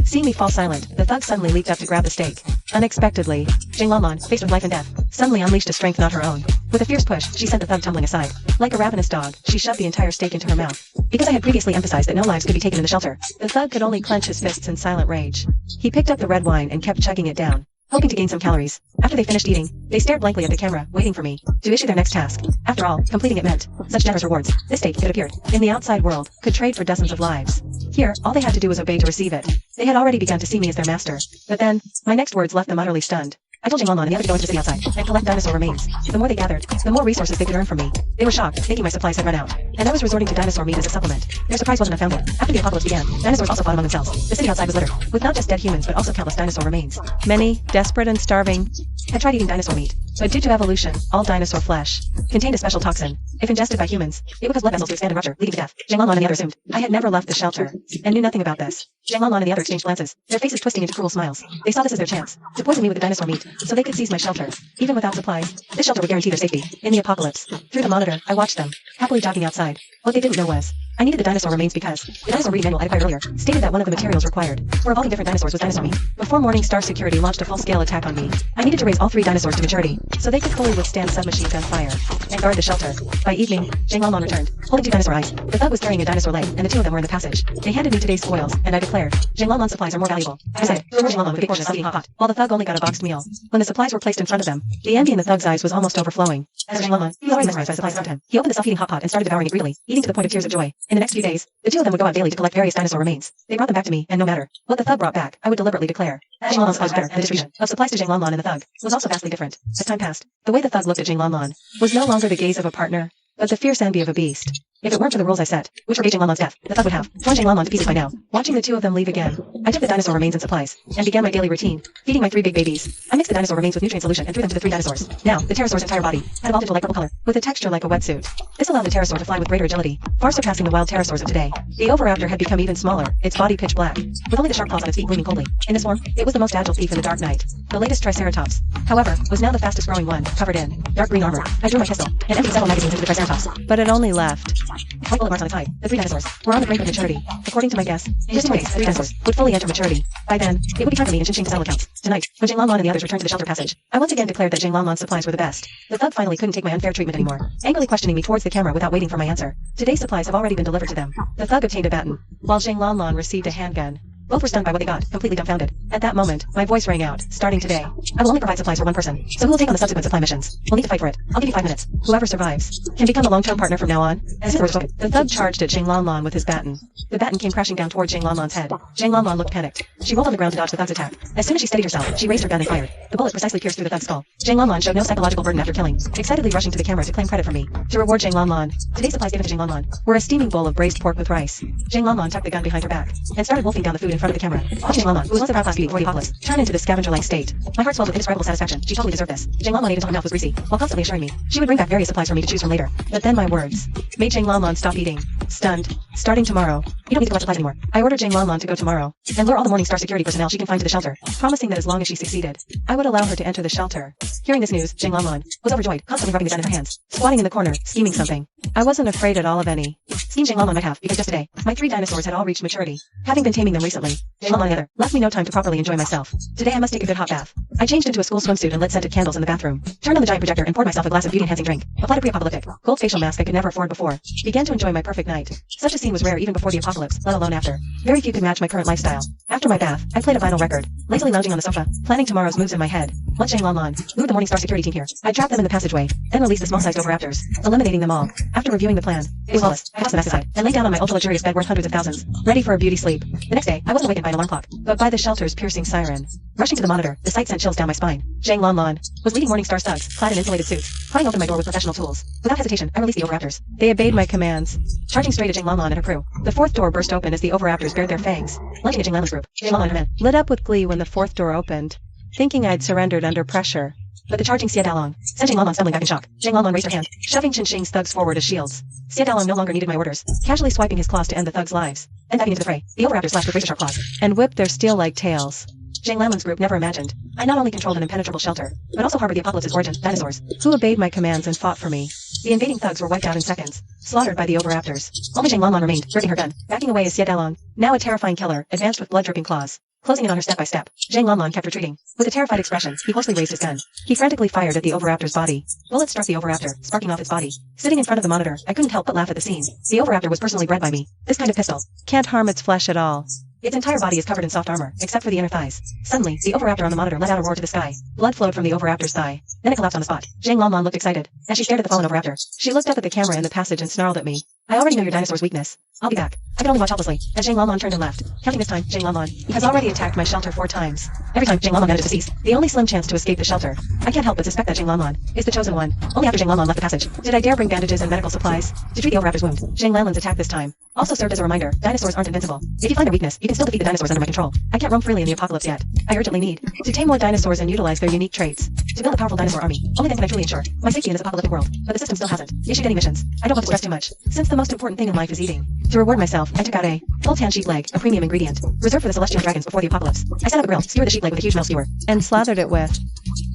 [SPEAKER 1] Seeing me fall silent, the thug suddenly leaped up to grab the steak Unexpectedly, Jing Lanlan, faced with life and death, suddenly unleashed a strength not her own. With a fierce push, she sent the thug tumbling aside. Like a ravenous dog, she shoved the entire steak into her mouth. Because I had previously emphasized that no lives could be taken in the shelter, the thug could only clench his fists in silent rage. He picked up the red wine and kept chugging it down, hoping to gain some calories. After they finished eating, they stared blankly at the camera, waiting for me to issue their next task. After all, completing it meant such generous rewards. This steak, it appeared, in the outside world, could trade for dozens of lives. Here, all they had to do was obey to receive it. They had already begun to see me as their master. But then, my next words left them utterly stunned. I told Jing Lanlan and the others to go into the city outside and collect dinosaur remains. The more they gathered, the more resources they could earn from me. They were shocked, thinking my supplies had run out, and I was resorting to dinosaur meat as a supplement. Their surprise wasn't unfounded. After the apocalypse began, dinosaurs also fought among themselves. The city outside was littered with not just dead humans but also countless dinosaur remains. Many, desperate and starving, had tried eating dinosaur meat, but due to evolution, all dinosaur flesh contained a special toxin. If ingested by humans, it would cause blood vessels to expand and rupture, leading to death. Jing Lanlan and the other assumed I had never left the shelter and knew nothing about this. Jing Lanlan and the other exchanged glances, their faces twisting into cruel smiles. They saw this as their chance to poison me with the dinosaur meat, so they could seize my shelter. Even without supplies, this shelter would guarantee their safety in the apocalypse. Through the monitor, I watched them, happily jogging outside. What they didn't know was, I needed the dinosaur remains because the dinosaur reading manual I acquired earlier stated that one of the materials required for evolving different dinosaurs was dinosaur meat. Before Morningstar Security launched a full-scale attack on me, I needed to raise all 3 dinosaurs to maturity so they could fully withstand submachine gun fire and guard the shelter. By evening, Jing Lanlan returned, holding 2 dinosaur eyes. The thug was carrying a dinosaur leg, and the 2 of them were in the passage. They handed me today's spoils, and I declared, Jing Lanlan's supplies are more valuable. I said, Jing Lanlan with a big portion of self-eating hot pot, while the thug only got a boxed meal. When the supplies were placed in front of them, the envy in the thug's eyes was almost overflowing. As Jing Lanlan, he was already mesmerized by the supplies around him. He opened the self-eating hot pot and started devouring it greedily, eating to the point of tears of joy. In the next few days, the 2 of them would go out daily to collect various dinosaur remains. They brought them back to me, and no matter what the thug brought back, I would deliberately declare Jing Lanlan's supplies were better, and the distribution of supplies to Jing Lanlan and the thug was also vastly different. As time passed, the way the thug looked at Jing Lanlan was no longer the gaze of a partner, but the fierce envy of a beast. If it weren't for the rules I set, which were Jing Lanlan's death, the thug would have torn Jing Lanlan to pieces by now. Watching the 2 of them leave again, I took the dinosaur remains and supplies, and began my daily routine, feeding my 3 big babies. I mixed the dinosaur remains with nutrient solution and threw them to the 3 dinosaurs. Now, the pterosaur's entire body had evolved into light purple color, with a texture like a wetsuit. This allowed the pterosaur to fly with greater agility, far surpassing the wild pterosaurs of today. The oviraptor had become even smaller, its body pitch black, with only the sharp claws on its feet gleaming coldly. In this form, it was the most agile thief in the dark night. The latest triceratops, however, was now the fastest growing one, covered in dark green armor. I drew my pistol and emptied several magazines into the triceratops, but it only left white bullet marks on its hide. The 3 dinosaurs were on the brink of maturity. According to my guess, in just 2 days, the 3 dinosaurs would fully enter maturity. By then, it would be time for me and Chin to settle accounts. Tonight, when Jing Lanlan and the others returned to the shelter passage, I once again declared that Jing Lanlan's supplies were the best. The thug finally couldn't take my unfair treatment anymore, angrily questioning me towards the camera without waiting for my answer. Today's supplies have already been delivered to them. The thug obtained a baton, while Jing Lanlan received a handgun. Both were stunned by what they got, completely dumbfounded. At that moment, my voice rang out. Starting today, I will only provide supplies for 1 person. So who will take on the subsequent supply missions? We'll need to fight for it. I'll give you 5 minutes. Whoever survives can become a long-term partner from now on. As the words spoken, the thug charged at Jing Lanlan with his baton. The baton came crashing down toward Jing Lanlan's head. Jing Lanlan looked panicked. She rolled on the ground to dodge the thug's attack. As soon as she steadied herself, she raised her gun and fired. The bullet precisely pierced through the thug's skull. Jing Lanlan showed no psychological burden after killing, excitedly rushing to the camera to claim credit for me. To reward Jing Lanlan, today's supplies given to Jing Lanlan were a steaming bowl of braised pork with rice. Jing Lanlan tucked the gun behind her back and started wolfing down the food in front of the camera. Jing Lanlan, who was once a proud class beauty before the apocalypse, turned into the scavenger-like state. My heart swelled with indescribable satisfaction. She totally deserved this. Jing Lanlan ate until her mouth was greasy, while constantly assuring me she would bring back various supplies for me to choose from later. But then my words made Jing Lanlan stop eating. Stunned. Starting tomorrow. You don't need to collect supplies anymore. I ordered Jing Lanlan to go tomorrow and lure all the Morningstar security personnel she can find to the shelter, promising that as long as she succeeded, I would allow her to enter the shelter. Hearing this news, Jing Lanlan was overjoyed, constantly rubbing the gun in her hands, squatting in the corner, scheming something. I wasn't afraid at all of any scheme Jing Lanlan might have, because just today, my 3 dinosaurs had all reached maturity. Having been taming them recently, Jing Lanlan and the other left me no time to properly enjoy myself. Today I must take a good hot bath. I changed into a school swimsuit and lit scented candles in the bathroom. Turned on the giant projector and poured myself a glass of beauty-enhancing drink. Applied a pre-apocalyptic gold facial mask I could never afford before. Began to enjoy my perfect night. Such a scene was rare even before the apocalypse, let alone after. Very few could match my current lifestyle. After my bath, I played a vinyl record, lazily lounging on the sofa, planning tomorrow's moves in my head. Once Jing Lanlan lured the Morningstar security team here, I trapped them in the passageway, then released the small-sized oviraptors, eliminating them all. After reviewing the plan, it was flawless. I tossed the mask aside and lay down on my ultra-luxurious bed worth hundreds of thousands, ready for a beauty sleep. The next day, I wasn't awakened by an alarm clock, but by the shelter's piercing siren. Rushing to the monitor, the sight sent chills down my spine. Jing Lanlan was leading Morningstar thugs, clad in insulated suits, prying open my door with professional tools. Without hesitation, I released the oviraptors. They obeyed my commands, charging straight at Jing Lanlan and her crew. The 4th door burst open as the oviraptors bared their fangs, lunging at Jing Lanlan's group. Jing Lanlan and her men lit up with glee when the 4th door opened, thinking I'd surrendered under pressure. But the charging Xie Dalong sent Jing Lanlan stumbling back in shock. Jing Lanlan raised her hand, shoving Chin Shing's thugs forward as shields. Xie Dalong no longer needed my orders, casually swiping his claws to end the thugs' lives. Then diving into the fray, the oviraptors slashed with razor-sharp claws and whipped their steel-like tails. Jing Lanlan's group never imagined I not only controlled an impenetrable shelter, but also harbored the apocalypse's origin, dinosaurs, who obeyed my commands and fought for me. The invading thugs were wiped out in seconds, slaughtered by the oviraptors. Only Jing Lanlan remained, gripping her gun, backing away as Xie Dalong, now a terrifying killer, advanced with blood-dripping claws. closing in on her step by step. Zhang Lanlan kept retreating. With a terrified expression, he hoarsely raised his gun. He frantically fired at the Oviraptor's body. Bullets struck the Oviraptor, sparking off its body. Sitting in front of the monitor, I couldn't help but laugh at the scene. The Oviraptor was personally bred by me. This kind of pistol can't harm its flesh at all. Its entire body is covered in soft armor, except for the inner thighs. Suddenly, the Oviraptor on the monitor let out a roar to the sky. Blood flowed from the Oviraptor's thigh. Then it collapsed on the spot. Zhang Lanlan looked excited. As she stared at the fallen Oviraptor, she looked up at the camera in the passage and snarled at me. I already know your dinosaur's weakness. I'll be back. I could only watch helplessly, as Zhang Lanlan turned and left. Counting this time, Zhang Lanlan has already attacked my shelter 4 times. Every time Zhang Lanlan managed to seize the only slim chance to escape the shelter. I can't help but suspect that Zhang Lanlan is the chosen one. Only after Zhang Lanlan left the passage did I dare bring bandages and medical supplies to treat the Oviraptor's wound. Zhang Lanlan's attack this time also served as a reminder, dinosaurs aren't invincible. If you find their weakness, you can still defeat the dinosaurs under my control. I can't roam freely in the apocalypse yet. I urgently need to tame more dinosaurs and utilize their unique traits to build a powerful dinosaur army. Only then can I truly ensure my safety in this apocalyptic world. But the system still hasn't issued any missions. I don't want to stress too much, since the most important thing in life is eating. To reward myself, I took out a whole tan sheep leg, a premium ingredient, reserved for the celestial dragons before the apocalypse. I set up a grill, skewered the sheep leg with a huge metal skewer, and slathered it with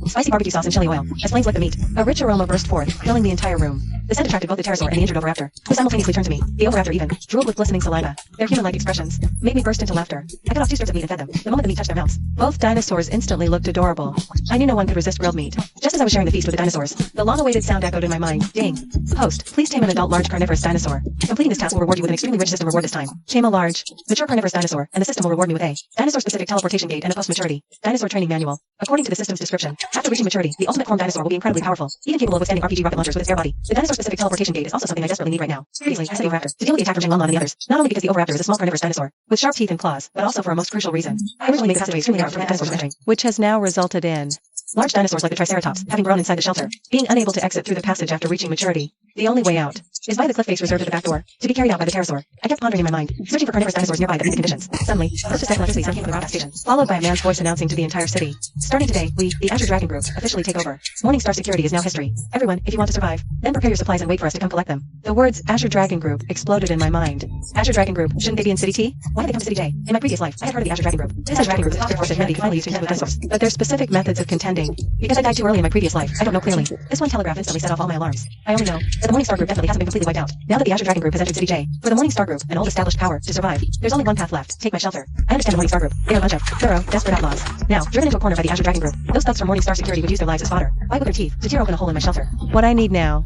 [SPEAKER 1] spicy barbecue sauce and chili oil. As flames licked the meat, a rich aroma burst forth, filling the entire room. The scent attracted both the pterosaur and the injured Oviraptor, who simultaneously turned to me. The Oviraptor even drooled with glistening saliva. Their human-like expressions made me burst into laughter. I cut off 2 strips of meat and fed them. The moment the meat touched their mouths, both dinosaurs instantly looked adorable. I knew no one could resist grilled meat. Just as I was sharing the feast with the dinosaurs, the long-awaited sound echoed in my mind. Ding. Host, please tame an adult large carnivorous dinosaur. Completing this task will reward you with an extremely rich system reward this time. Tame a large, mature carnivorous dinosaur, and the system will reward me with a dinosaur-specific teleportation gate and a post-maturity dinosaur training manual. According to the system's description, after reaching maturity, the ultimate form dinosaur will be incredibly powerful, even capable of withstanding RPG rocket launchers with its bare body. The dinosaur-specific teleportation gate is also something I desperately need right now. Previously, I sent Oviraptor to deal with the attack from Zhang Lanlan and the others, not only because the Oviraptor is a small carnivorous dinosaur with sharp teeth and claws, but also for a most crucial reason. I originally made the passageway extremely narrow to prevent dinosaurs from entering, which has now resulted in large dinosaurs like the Triceratops, having grown inside the shelter, being unable to exit through the passage after reaching maturity. The only way out is by the cliff face reserved at the back door, to be carried out by the pterosaur. I kept pondering in my mind, searching for carnivorous dinosaurs nearby that meet the conditions. Suddenly, a burst of static electricity sound came from the broadcast station, followed by a man's voice announcing to the entire city. Starting today, we, the Azure Dragon Group, officially take over. Morningstar security is now history. Everyone, if you want to survive, then prepare your supplies and wait for us to come collect them. The words Azure Dragon Group exploded in my mind. Azure Dragon Group, shouldn't they be in City T? Why did they come to City J? In my previous life, I had heard of the Azure Dragon Group. This Azure Dragon Group is a top force that humanity can finally use to contend with dinosaurs. But their specific methods of contending, because I died too early in my previous life, I don't know clearly. This one telegraph instantly set off all my alarms. I only know that the Morningstar Group definitely hasn't been completely wiped out. Now that the Azure Dragon Group has entered City J, for the Morningstar Group, an old established power, to survive, there's only one path left. Take my shelter. I understand the Morningstar Group. They are a bunch of thorough, desperate outlaws. Now, driven into a corner by the Azure Dragon Group, those thugs from Morningstar Security would use their lives as fodder. Fight with their teeth to tear open a hole in my shelter. What I need now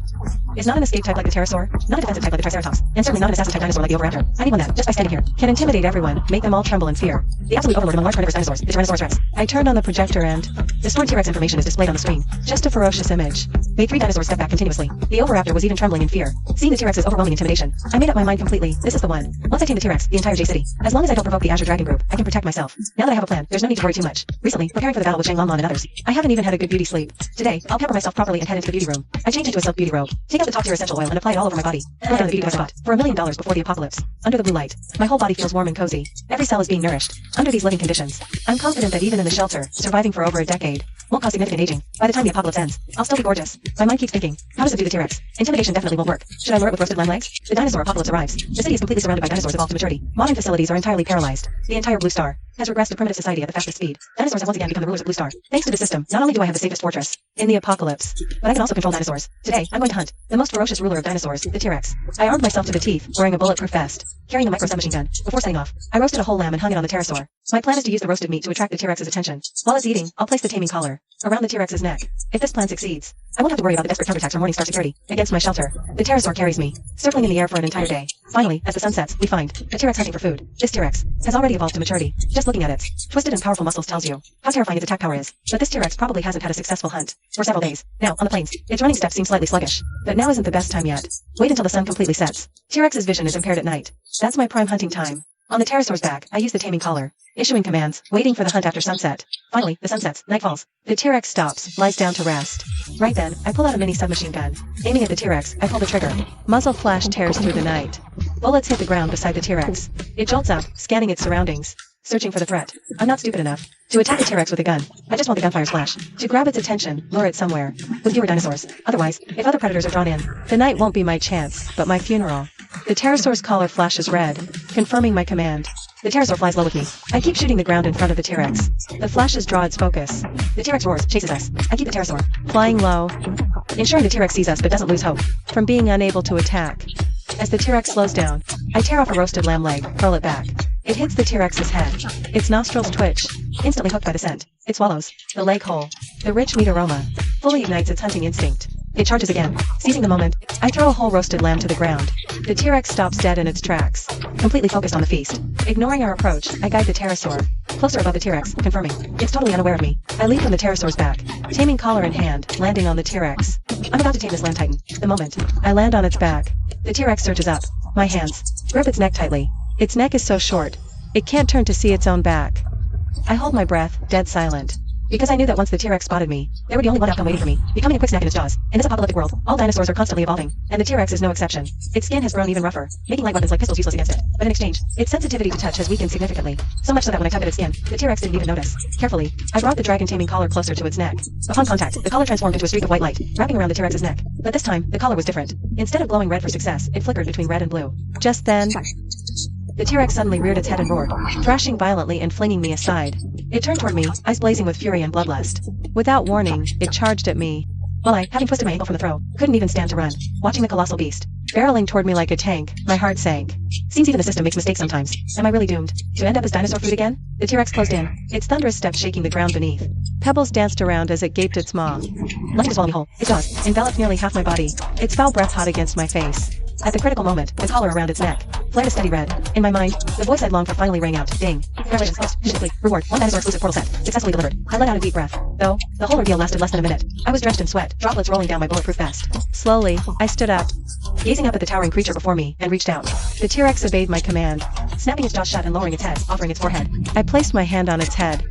[SPEAKER 1] is not an escape type like the pterosaur, not a defensive type like the Triceratops, and certainly not an assassin type dinosaur like the Oviraptor. I need one that, just by standing here, can intimidate everyone, make them all tremble in fear. The absolute overlord among large carnivorous dinosaurs, the Tyrannosaurus Rex. I turned on the projector and the stored T-Rex information is displayed on the screen. Just a ferocious image. Made 3 dinosaurs step back continuously. The Oviraptor was even trembling in fear. Seeing the T-Rex's overwhelming intimidation, I made up my mind completely. This is the one. Once I tame the T-Rex, the entire J-City. As long as I don't provoke the Azure Dragon Group, I can protect myself. Now that I have a plan, there's no need to worry too much. Recently, preparing for the battle with Zhang Lanlan and others, I haven't even had a good beauty sleep. Today, I'll pamper myself properly and head into the beauty room. I change into a silk beauty robe, take out the top tier essential oil and apply it all over my body. Throw down the beauty device spot for $1 million before the apocalypse. Under the blue light, my whole body feels warm and cozy. Every cell is being nourished. Under these living conditions, I'm confident that even in the shelter, surviving for over a decade won't cause significant aging. By the time the apocalypse ends, I'll still be gorgeous. My mind keeps thinking, how to subdue the T-Rex? Intimidation definitely won't work. Should I lure it with roasted lamb legs? The dinosaur apocalypse arrives. The city is completely surrounded by dinosaurs evolved to maturity. Modern facilities are entirely paralyzed. The entire Blue Star has regressed to primitive society at the fastest speed. Dinosaurs have once again become the rulers of Blue Star. Thanks to the system, not only do I have the safest fortress in the apocalypse, but I can also control dinosaurs. Today, I'm going to hunt the most ferocious ruler of dinosaurs, the T-Rex. I armed myself to the teeth, wearing a bulletproof vest, carrying the micro submachine gun. Before setting off, I roasted a whole lamb and hung it on the pterosaur. My plan is to use the roasted meat to attract the T-Rex's attention. While it's eating, I'll place the taming collar around the T-Rex's neck. If this plan succeeds, I won't have to worry about the desperate counterattacks from Morningstar Security against my shelter. The pterosaur carries me, circling in the air for an entire day. Finally, as the sun sets, we find the T-Rex hunting for food. This T-Rex has already evolved to maturity. Just looking at its twisted and powerful muscles tells you how terrifying its attack power is. But this T-Rex probably hasn't had a successful hunt for several days. Now, on the plains, its running steps seem slightly sluggish. But now isn't the best time yet. Wait until the sun completely sets. T-Rex's vision is impaired at night. That's my prime hunting time. On the pterosaur's back, I use the taming collar, issuing commands, waiting for the hunt after sunset. Finally, the sun sets, night falls. The T-Rex stops, lies down to rest. Right then, I pull out a mini submachine gun. Aiming at the T-Rex, I pull the trigger. Muzzle flash tears through the night. Bullets hit the ground beside the T-Rex. It jolts up, scanning its surroundings, searching for the threat. I'm not stupid enough to attack the T-Rex with a gun. I just want the gunfire's flash to grab its attention, lure it somewhere with fewer dinosaurs. Otherwise, if other predators are drawn in, the night won't be my chance, but my funeral. The pterosaur's collar flashes red, confirming my command. The pterosaur flies low with me. I keep shooting the ground in front of the T-Rex. The flashes draw its focus. The T-Rex roars, chases us. I keep the pterosaur flying low, ensuring the T-Rex sees us but doesn't lose hope from being unable to attack. As the T-Rex slows down, I tear off a roasted lamb leg, hurl it back. It hits the T-Rex's head. Its nostrils twitch, instantly hooked by the scent. It swallows the leg whole. The rich meat aroma fully ignites its hunting instinct. It charges again. Seizing the moment, I throw a whole roasted lamb to the ground. The T-Rex stops dead in its tracks, completely focused on the feast. Ignoring our approach, I guide the pterosaur closer above the T-Rex, confirming it's totally unaware of me. I leap from the pterosaur's back, taming collar in hand, landing on the T-Rex. I'm about to tame this land titan. The moment I land on its back, the T-Rex surges up. My hands grip its neck tightly. Its neck is so short, it can't turn to see its own back. I hold my breath, dead silent. Because I knew that once the T-Rex spotted me, there would be only one outcome waiting for me, becoming a quick snack in its jaws. In this apocalyptic world, all dinosaurs are constantly evolving, and the T-Rex is no exception. Its skin has grown even rougher, making light weapons like pistols useless against it. But in exchange, its sensitivity to touch has weakened significantly, so much so that when I tugged at its skin, the T-Rex didn't even notice. Carefully, I brought the dragon-taming collar closer to its neck. Upon contact, the collar transformed into a streak of white light, wrapping around the T-Rex's neck. But this time, the collar was different. Instead of glowing red for success, it flickered between red and blue. Just then, the T-Rex suddenly reared its head and roared, thrashing violently and flinging me aside. It turned toward me, eyes blazing with fury and bloodlust. Without warning, it charged at me, while I, having twisted my ankle from the throw, couldn't even stand to run. Watching the colossal beast barreling toward me like a tank, my heart sank. Seems even the system makes mistakes sometimes. Am I really doomed to end up as dinosaur food again? The T-Rex closed in, its thunderous steps shaking the ground beneath. Pebbles danced around as it gaped its maw, lunged to swallow me whole. Its jaws enveloped nearly half my body, its foul breath hot against my face. At the critical moment, the collar around its neck flared a steady red. In my mind, the voice I'd longed for finally rang out. Ding. Congratulations, host. Shipley. Reward. 1 dinosaur exclusive portal set. Successfully delivered. I let out a deep breath. Though, the whole ordeal lasted less than a minute. I was drenched in sweat, droplets rolling down my bulletproof vest. Slowly, I stood up, gazing up at the towering creature before me, and reached out. The T-Rex obeyed my command, snapping its jaws shut and lowering its head, offering its forehead. I placed my hand on its head,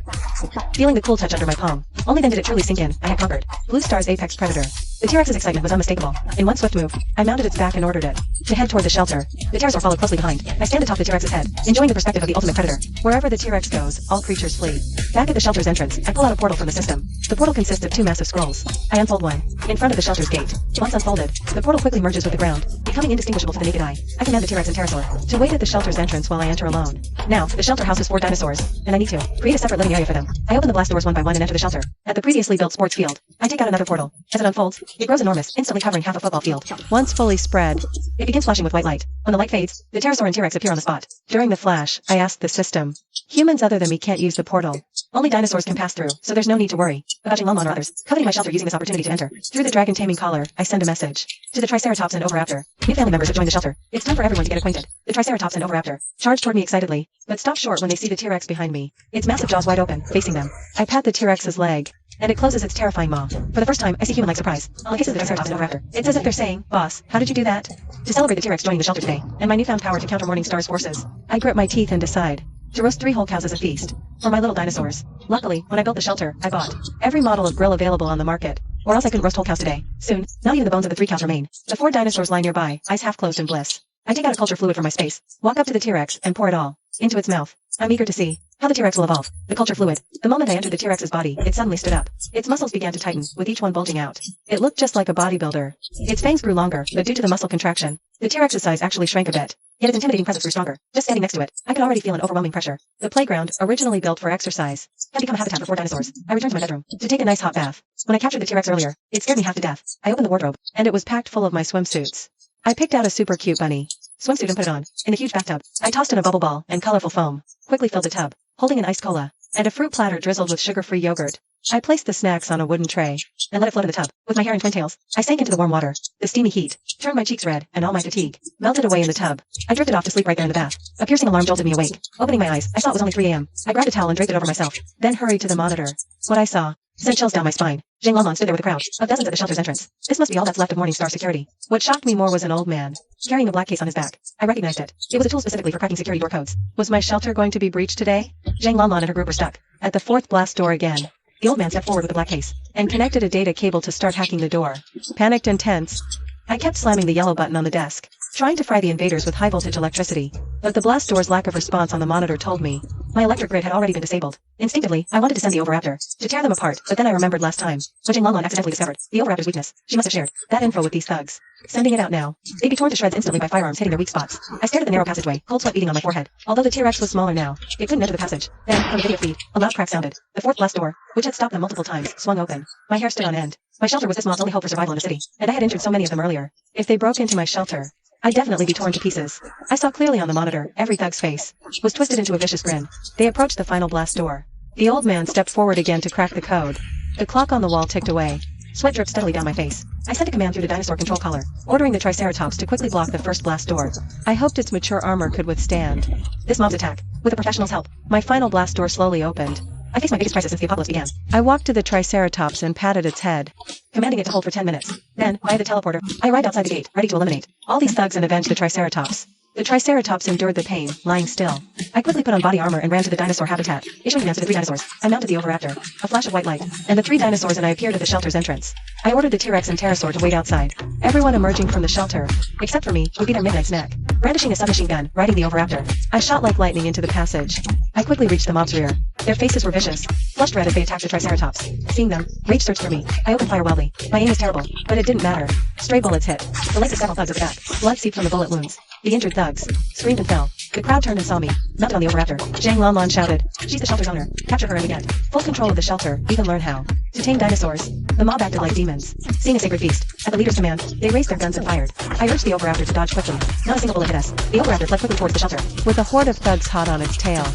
[SPEAKER 1] feeling the cool touch under my palm. Only then did it truly sink in. I had conquered Blue Star's apex predator. The T-Rex's excitement was unmistakable. In one swift move, I mounted its back and ordered it to head toward the shelter. The pterosaur followed closely behind. I stand atop the T-Rex's head, enjoying the perspective of the ultimate predator. Wherever the T-Rex goes, all creatures flee. Back at the shelter's entrance, I pull out a portal from the system. The portal consists of 2 massive scrolls. I unfold one, in front of the shelter's gate. Once unfolded, the portal quickly merges with the ground, becoming indistinguishable to the naked eye. I command the T-Rex and pterosaur to wait at the shelter's entrance while I enter alone. Now, the shelter houses 4 dinosaurs, and I need to create a separate living area for them. I open the blast doors one by one and enter the shelter. At the previously built sports field, I take out another portal. As it unfolds, it grows enormous, instantly covering half a football field. Once fully spread, it begins flashing with white light. When the light fades, the pterosaur and T-Rex appear on the spot. During the flash, I ask the system. Humans other than me can't use the portal. Only dinosaurs can pass through, so there's no need to worry about Longmon or others coveting my shelter using this opportunity to enter. Through the dragon taming collar, I send a message to the Triceratops and Oviraptor. New family members have joined the shelter. It's time for everyone to get acquainted. The Triceratops and Oviraptor charge toward me excitedly, but stop short when they see the T-Rex behind me. Its massive jaws wide open, facing them. I pat the T-Rex's leg, and it closes its terrifying maw. For the first time, I see human-like surprise on the faces of the Triceratops and Oviraptor. It's as if they're saying, "Boss, how did you do that?" To celebrate the T-Rex joining the shelter today, and my newfound power to counter Morningstar's forces, I grit my teeth and decide to roast 3 whole cows as a feast for my little dinosaurs. Luckily, when I built the shelter, I bought every model of grill available on the market, or else I couldn't roast whole cows today. Soon, not even the bones of the 3 cows remain. The 4 dinosaurs lie nearby, eyes half closed in bliss. I take out a culture fluid from my space, walk up to the T-Rex, and pour it all into its mouth. I'm eager to see how the T-Rex will evolve. The culture fluid. The moment I entered the T-Rex's body, it suddenly stood up. Its muscles began to tighten, with each one bulging out. It looked just like a bodybuilder. Its fangs grew longer, but due to the muscle contraction, the T-Rex's size actually shrank a bit. Yet its intimidating presence grew stronger. Just standing next to it, I could already feel an overwhelming pressure. The playground, originally built for exercise, had become a habitat for 4 dinosaurs. I returned to my bedroom to take a nice hot bath. When I captured the T-Rex earlier, it scared me half to death. I opened the wardrobe, and it was packed full of my swimsuits. I picked out a super cute bunny swimsuit and put it on. In the huge bathtub, I tossed in a bubble ball and colorful foam, quickly filled the tub, holding an iced cola, and a fruit platter drizzled with sugar-free yogurt. I placed the snacks on a wooden tray, and let it float in the tub. With my hair in twin tails, I sank into the warm water. The steamy heat turned my cheeks red, and all my fatigue melted away in the tub. I drifted off to sleep right there in the bath. A piercing alarm jolted me awake. Opening my eyes, I saw it was only 3 a.m. I grabbed a towel and draped it over myself, then hurried to the monitor. What I saw sent chills down my spine. Longmon stood there with a crowd of dozens at the shelter's entrance. This must be all that's left of Morningstar security. What shocked me more was an old man, carrying a black case on his back. I recognized it. It was a tool specifically for cracking security door codes. Was my shelter going to be breached today? Longmon and her group were stuck at the 4th blast door again. The old man stepped forward with the black case and connected a data cable to start hacking the door. Panicked and tense, I kept slamming the yellow button on the desk, trying to fry the invaders with high-voltage electricity. But the blast door's lack of response on the monitor told me my electric grid had already been disabled. Instinctively, I wanted to send the Oviraptor to tear them apart, but then I remembered last time, when Longmon accidentally discovered the Oviraptor's weakness. She must have shared that info with these thugs. Sending it out now, they'd be torn to shreds instantly by firearms hitting their weak spots. I stared at the narrow passageway, cold sweat beating on my forehead. Although the T-Rex was smaller now, it couldn't enter the passage. Then, from the video feed, a loud crack sounded. The 4th blast door, which had stopped them multiple times, swung open. My hair stood on end. My shelter was this mob's only hope for survival in the city, and I had injured so many of them earlier. If they broke into my shelter, I'd definitely be torn to pieces. I saw clearly on the monitor, every thug's face was twisted into a vicious grin. They approached the final blast door. The old man stepped forward again to crack the code. The clock on the wall ticked away. Sweat dripped steadily down my face. I sent a command through the Dinosaur control collar, ordering the Triceratops to quickly block the first blast door. I hoped its mature armor could withstand this mob's attack. With a professional's help, my final blast door slowly opened. I faced my biggest crisis since the apocalypse began. I walked to the Triceratops and patted its head, commanding it to hold for 10 minutes. Then, via the teleporter, I arrived outside the gate, ready to eliminate all these thugs and avenge the Triceratops. The Triceratops endured the pain, lying still. I quickly put on body armor and ran to the dinosaur habitat, issuing commands to the 3 dinosaurs. I mounted the Oviraptor. A flash of white light, and the 3 dinosaurs and I appeared at the shelter's entrance. I ordered the T-Rex and Pterosaur to wait outside. Everyone emerging from the shelter, except for me, would be their midnight snack. Brandishing a submachine gun, riding the Oviraptor, I shot like lightning into the passage. I quickly reached the mob's rear. Their faces were vicious, flushed red as they attacked the Triceratops. Seeing them, rage surged through me. I opened fire wildly. My aim was terrible, but it didn't matter. Stray bullets hit the legs of several thugs at the back. Blood seeped from the bullet wounds. The injured thugs screamed and fell. The crowd turned and saw me, mounted on the Oviraptor. Zhang Lanlan shouted, "She's the shelter's owner. Capture her and we get full control of the shelter, even learn how to tame dinosaurs." The mob acted like demons, seeing a sacred feast. At the leader's command, they raised their guns and fired. I urged the Oviraptor to dodge quickly. Not a single bullet hit us. The Oviraptor fled quickly towards the shelter, with a horde of thugs hot on its tail.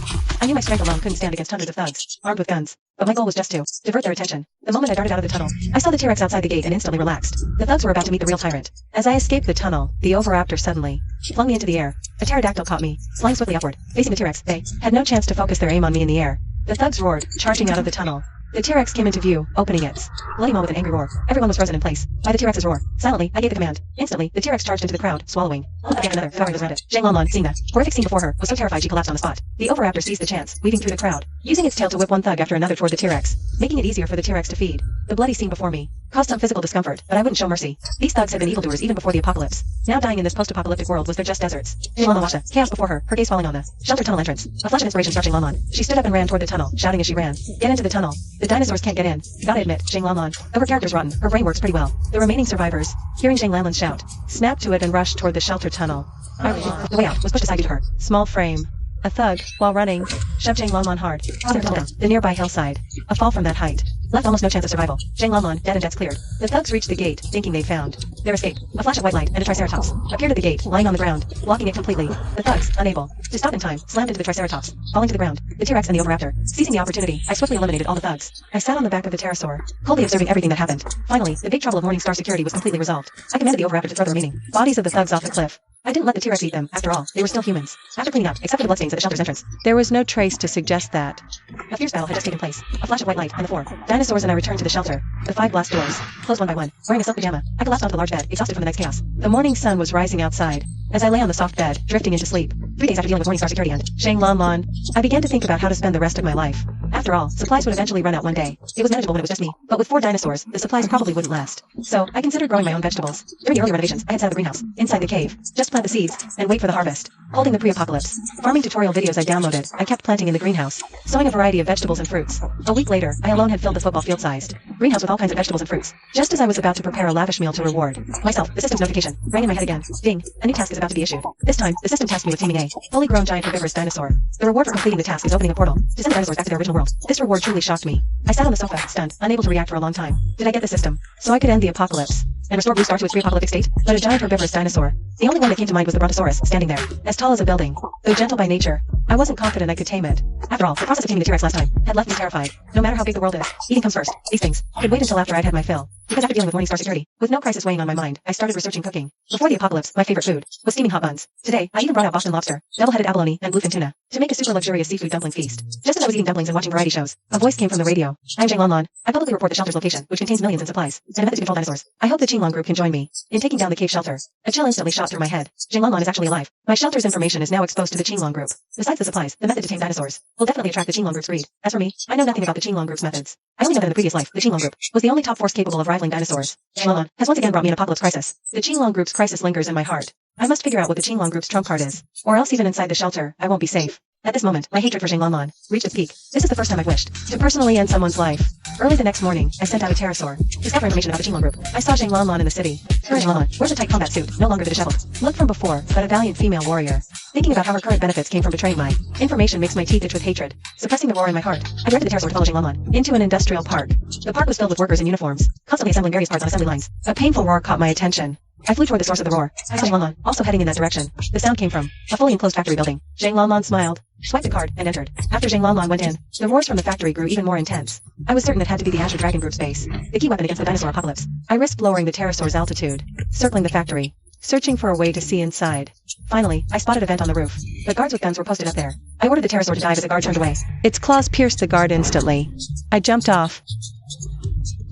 [SPEAKER 1] I knew my strength alone couldn't stand against hundreds of thugs, armed with guns. But my goal was just to divert their attention. The moment I darted out of the tunnel, I saw the T-Rex outside the gate and instantly relaxed. The thugs were about to meet the real tyrant. As I escaped the tunnel, the Oviraptor suddenly flung me into the air. A pterodactyl caught me, flying swiftly upward, facing the T-Rex. They had no chance to focus their aim on me in the air. The thugs roared, charging out of the tunnel. The T-Rex came into view, opening its bloody maw with an angry roar. Everyone was frozen in place by the T-Rex's roar. Silently, I gave the command. Instantly, the T-Rex charged into the crowd, swallowing again another, devouring those around it. Zhang Lanlan, seeing that horrific scene before her, was so terrified she collapsed on the spot. The Oviraptor seized the chance, weaving through the crowd, using its tail to whip one thug after another toward the T-Rex, making it easier for the T-Rex to feed. The bloody scene before me caused some physical discomfort, but I wouldn't show mercy. These thugs had been evildoers even before the apocalypse. Now dying in this post-apocalyptic world was their just deserts. Zhang Lanlan watched the chaos before her, her gaze falling on the shelter tunnel entrance. A flash of inspiration struck Zhang Lanlan. She stood up and ran toward the tunnel, shouting as she ran, "Get into the tunnel. The dinosaurs can't get in." Gotta admit, Zhang Lanlan, though her character's rotten, her brain works pretty well. The remaining survivors, hearing Zhang Lanlan's shout, snapped to it and rushed toward the shelter tunnel. The way out was pushed aside due to her small frame. A thug, while running, shoved Zhang Lanlan hard, causing her to fall down the nearby hillside. A fall from that height left almost no chance of survival. Zhang Lanlan, dead and debts cleared. The thugs reached the gate, thinking they'd found their escape. A flash of white light and a Triceratops appeared at the gate, lying on the ground, blocking it completely. The thugs, unable to stop in time, slammed into the Triceratops, falling to the ground. The T-Rex and the Oviraptor. Seizing the opportunity, I swiftly eliminated all the thugs. I sat on the back of the Pterosaur, coldly observing everything that happened. Finally, the big trouble of Morningstar security was completely resolved. I commanded the Oviraptor to throw the remaining bodies of the thugs off the cliff. I didn't let the T-Rex eat them, after all, they were still humans. After cleaning up, except for the bloodstains at the shelter's entrance, there was no trace to suggest that a fierce battle had just taken place. A flash of white light, and the 4 dinosaurs and I returned to the shelter. The 5 blast doors closed one by one. Wearing a silk pajama, I collapsed onto the large bed, exhausted from the night's chaos. The morning sun was rising outside. As I lay on the soft bed, drifting into sleep, 3 days after dealing with Morningstar security and Zhang Lanlan, I began to think about how to spend the rest of my life. After all, supplies would eventually run out one day. It was manageable when it was just me, but with 4 dinosaurs, the supplies probably wouldn't last. So, I considered growing my own vegetables. During the early renovations, I had set up a greenhouse inside the cave. Just plant the seeds and wait for the harvest. Holding the pre-apocalypse farming tutorial videos I downloaded, I kept planting in the greenhouse, sowing a variety of vegetables and fruits. A week later, I alone had filled the football field-sized greenhouse with all kinds of vegetables and fruits. Just as I was about to prepare a lavish meal to reward myself, the system's notification rang in my head again. Ding, a new task is about to be issued. This time, the system tasked me with taming a fully grown giant herbivorous dinosaur. The reward for completing the task is opening a portal to send the dinosaurs back to their original world. This reward truly shocked me. I sat on the sofa, stunned, unable to react for a long time. Did I get the system so I could end the apocalypse and restore Blue Star to its pre-apocalyptic state? But a giant herbivorous dinosaur. The only one that came to mind was the Brontosaurus, standing there, as tall as a building. Though gentle by nature, I wasn't confident I could tame it. After all, the process of taming the T-Rex last time had left me terrified. No matter how big the world is, eating comes first. These things could wait until after I'd had my fill. Because after dealing with Morningstar security, with no crisis weighing on my mind, I started researching cooking. Before the apocalypse, my favorite food was steaming hot buns. Today, I even brought out Boston lobster, double-headed abalone, and bluefin tuna to make a super luxurious seafood dumpling feast. Just as I was eating dumplings and watching variety shows, a voice came from the radio. I'm Zhang Lanlan. I publicly report the shelter's location, which contains millions in supplies, and a method to control dinosaurs. I hope the Qinglong group can join me in taking down the cave shelter. A chill instantly shot through my head. Zhang Lanlan is actually alive. My shelter's information is now exposed to the Qinglong group. Besides the supplies, the method to tame dinosaurs will definitely attract the Qinglong group's greed. As for me, I know nothing about the Qinglong group's methods. I only know that in the previous life, the Qinglong group was the only top force capable of rivaling dinosaurs. Zhang Lanlan has once again brought me an apocalypse crisis. The Qinglong group's crisis lingers in my heart. I must figure out what the Qinglong group's trump card is, or else even inside the shelter, I won't be safe. At this moment, my hatred for Zhang Lanlan reached its peak. This is the first time I've wished to personally end someone's life. Early the next morning, I sent out a Pterosaur to discover information about the Qinglong group. I saw Zhang Lanlan in the city. Zhang Lanlan wears a tight combat suit, no longer the disheveled look from before, but a valiant female warrior. Thinking about how her current benefits came from betraying my information makes my teeth itch with hatred. Suppressing the roar in my heart, I directed the Pterosaur to follow Zhang Lanlan into an industrial park. The park was filled with workers in uniforms, constantly assembling various parts on assembly lines. A painful roar caught my attention. I flew toward the source of the roar. I saw Zhang Lanlan, also heading in that direction. The sound came from a fully enclosed factory building. Zhang Lanlan smiled, swiped the card, and entered. After Zhang Lanlan went in, the roars from the factory grew even more intense. I was certain it had to be the Azure Dragon Group's base, the key weapon against the dinosaur apocalypse. I risked lowering the pterosaur's altitude, circling the factory, searching for a way to see inside. Finally, I spotted a vent on the roof. The guards with guns were posted up there. I ordered the pterosaur to dive as the guard turned away. Its claws pierced the guard instantly. I jumped off.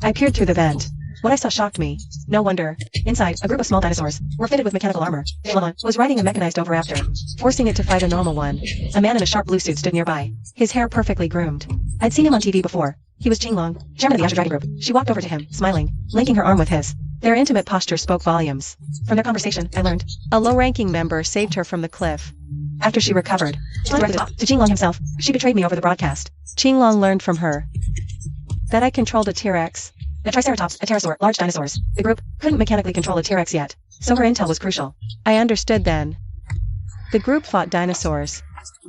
[SPEAKER 1] I peered through the vent. What I saw shocked me. No wonder. Inside, a group of small dinosaurs were fitted with mechanical armor. Lanlan was riding a mechanized oviraptor, forcing it to fight a normal one. A man in a sharp blue suit stood nearby, his hair perfectly groomed. I'd seen him on TV before. He was Qinglong, chairman of the Azure Dragon Group. She walked over to him, smiling, linking her arm with his. Their intimate posture spoke volumes. From their conversation, I learned a low-ranking member saved her from the cliff. After she recovered, she went to Qinglong himself. She betrayed me over the broadcast. Qinglong learned from her that I controlled a T-Rex, a Triceratops, a pterosaur, large dinosaurs. The group couldn't mechanically control a T-Rex yet, so her intel was crucial. I understood then. The group fought dinosaurs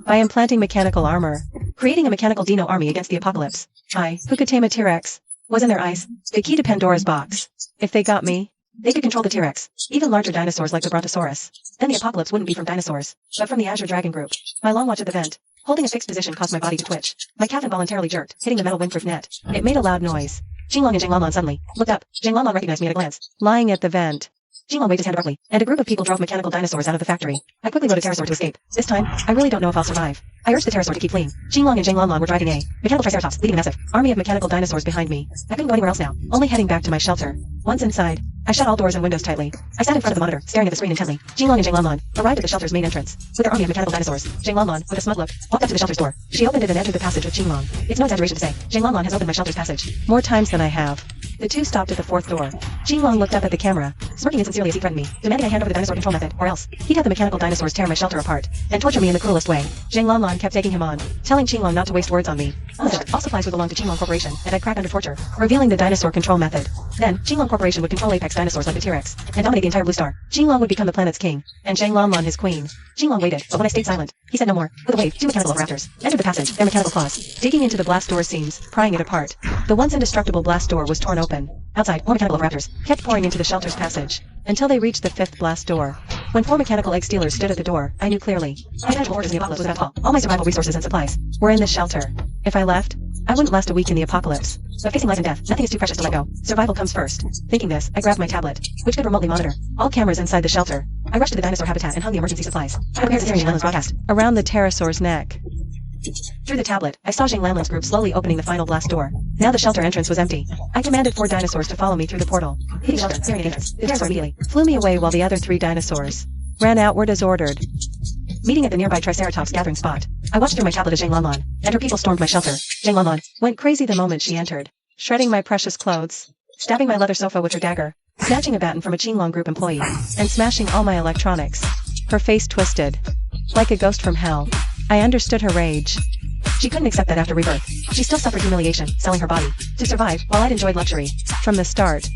[SPEAKER 1] by implanting mechanical armor, creating a mechanical dino army against the apocalypse. I, who could tame a T-Rex, was in their eyes the key to Pandora's box. If they got me, they could control the T-Rex, even larger dinosaurs like the Brontosaurus. Then the apocalypse wouldn't be from dinosaurs, but from the Azure Dragon Group. My long watch at the vent, holding a fixed position, caused my body to twitch. My calf involuntarily jerked, hitting the metal windproof net. It made a loud noise. Qinglong and Zhang Lanlan suddenly looked up. Zhang Lanlan recognized me at a glance. Lying at the vent, Qinglong waved his hand abruptly, and a group of people drove mechanical dinosaurs out of the factory. I quickly rode a pterosaur to escape. This time, I really don't know if I'll survive. I urged the pterosaur to keep fleeing. Qinglong and Zhang Lanlan were driving a mechanical triceratops, leading a massive army of mechanical dinosaurs behind me. I couldn't go anywhere else now, only heading back to my shelter. Once inside, I shut all doors and windows tightly. I sat in front of the monitor, staring at the screen intently. Qinglong and Zhang Lanlan arrived at the shelter's main entrance with their army of mechanical dinosaurs. Zhang Lanlan, with a smug look, walked up to the shelter's door. She opened it and entered the passage with Qinglong. It's no exaggeration to say, Zhang Lanlan has opened my shelter's passage more times than I have. The two stopped at the fourth door. Qinglong looked up at the camera, smirking insincerely as he threatened me, demanding I hand over the dinosaur control method, or else he'd have the mechanical dinosaurs tear my shelter apart and torture me in the cruelest way. Zhang Lanlan kept taking him on, telling Qinglong not to waste words on me. All supplies would belong to Qinglong Corporation, and I'd crack under torture, revealing the dinosaur control method. Then, Qinglong Corporation would control apex dinosaurs like the T-Rex, and dominate the entire blue star. Qinglong would become the planet's king, and Zhang Lanlan his queen. Qinglong waited, but when I stayed silent, he said no more. With a wave, two mechanical raptors entered the passage, their mechanical claws digging into the blast door seams, prying it apart. The once indestructible blast door was torn open. Outside, more mechanical raptors kept pouring into the shelter's passage, until they reached the fifth blast door. When four mechanical egg stealers stood at the door, I knew clearly. My manageable orders in the apocalypse was about to fall. All my survival resources and supplies were in this shelter. If I left, I wouldn't last a week in the apocalypse. But facing life and death, nothing is too precious to let go. Survival comes first. Thinking this, I grabbed my tablet, which could remotely monitor all cameras inside the shelter. I rushed to the dinosaur habitat and hung the emergency supplies. I prepared to hear Zhang Lanlan's broadcast around the pterosaur's neck. Through the tablet, I saw Zhang Lanlan's group slowly opening the final blast door. Now the shelter entrance was empty. I commanded 4 dinosaurs to follow me through the portal. Hitting the shelter, clearing the entrance, the pterosaur immediately flew me away while the other 3 dinosaurs ran outward as ordered. Meeting at the nearby Triceratops gathering spot, I watched through my tablet as Zhang Lanlan and her people stormed my shelter. Zhang Lanlan went crazy the moment she entered, shredding my precious clothes, stabbing my leather sofa with her dagger, snatching a baton from a Qinglong group employee, and smashing all my electronics. Her face twisted, like a ghost from hell. I understood her rage. She couldn't accept that after rebirth. She still suffered humiliation, selling her body to survive, while I'd enjoyed luxury. From the start,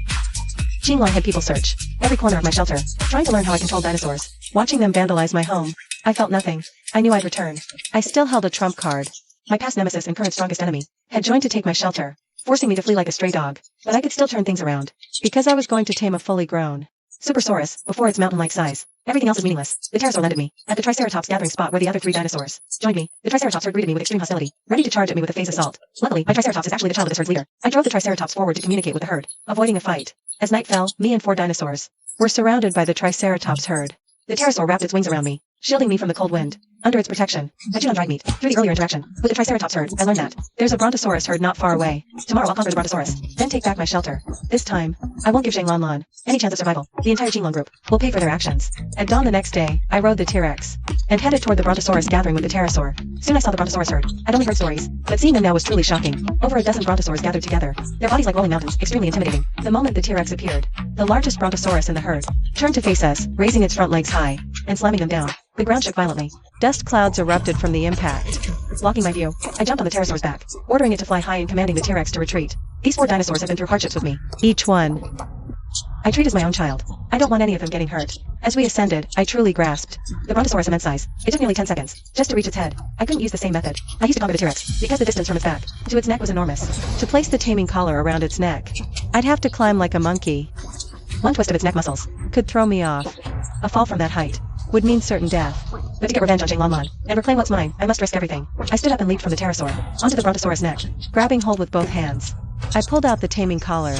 [SPEAKER 1] Qinglong had people search every corner of my shelter, trying to learn how I controlled dinosaurs. Watching them vandalize my home, I felt nothing. I knew I'd return. I still held a trump card. My past nemesis and current strongest enemy had joined to take my shelter, forcing me to flee like a stray dog. But I could still turn things around, because I was going to tame a fully grown Supersaurus before its mountain-like size. Everything else is meaningless. The pterosaur landed me at the Triceratops gathering spot where the other 3 dinosaurs joined me. The Triceratops herd greeted me with extreme hostility, ready to charge at me with a phase assault. Luckily, my Triceratops is actually the child of this herd's leader. I drove the Triceratops forward to communicate with the herd, avoiding a fight. As night fell, me and 4 dinosaurs were surrounded by the Triceratops herd. The pterosaur wrapped its wings around me, shielding me from the cold wind. Under its protection, I chewed on dried meat. Through the earlier interaction with the Triceratops herd, I learned that there's a Brontosaurus herd not far away. Tomorrow I'll conquer the Brontosaurus, then take back my shelter. This time, I won't give Zhang Lanlan any chance of survival. The entire Qinglong group will pay for their actions. At dawn the next day, I rode the T-Rex and headed toward the Brontosaurus gathering with the pterosaur. Soon I saw the Brontosaurus herd. I'd only heard stories, but seeing them now was truly shocking. Over a dozen Brontosaurs gathered together, their bodies like rolling mountains, extremely intimidating. The moment the T-Rex appeared, the largest Brontosaurus in the herd turned to face us, raising its front legs high and slamming them down. The ground shook violently. Dust clouds erupted from the impact, blocking my view. I jumped on the pterosaur's back, ordering it to fly high and commanding the T-Rex to retreat. These 4 dinosaurs have been through hardships with me, each one I treat as my own child. I don't want any of them getting hurt. As we ascended, I truly grasped the Brontosaurus' immense size. It took nearly 10 seconds just to reach its head. I couldn't use the same method I used to conquer the T-Rex, because the distance from its back to its neck was enormous. To place the taming collar around its neck, I'd have to climb like a monkey. One twist of its neck muscles could throw me off. A fall from that height would mean certain death. But to get revenge on Jing and reclaim what's mine, I must risk everything. I stood up and leaped from the pterosaur onto the brontosaurus neck, grabbing hold with both hands. I pulled out the taming collar.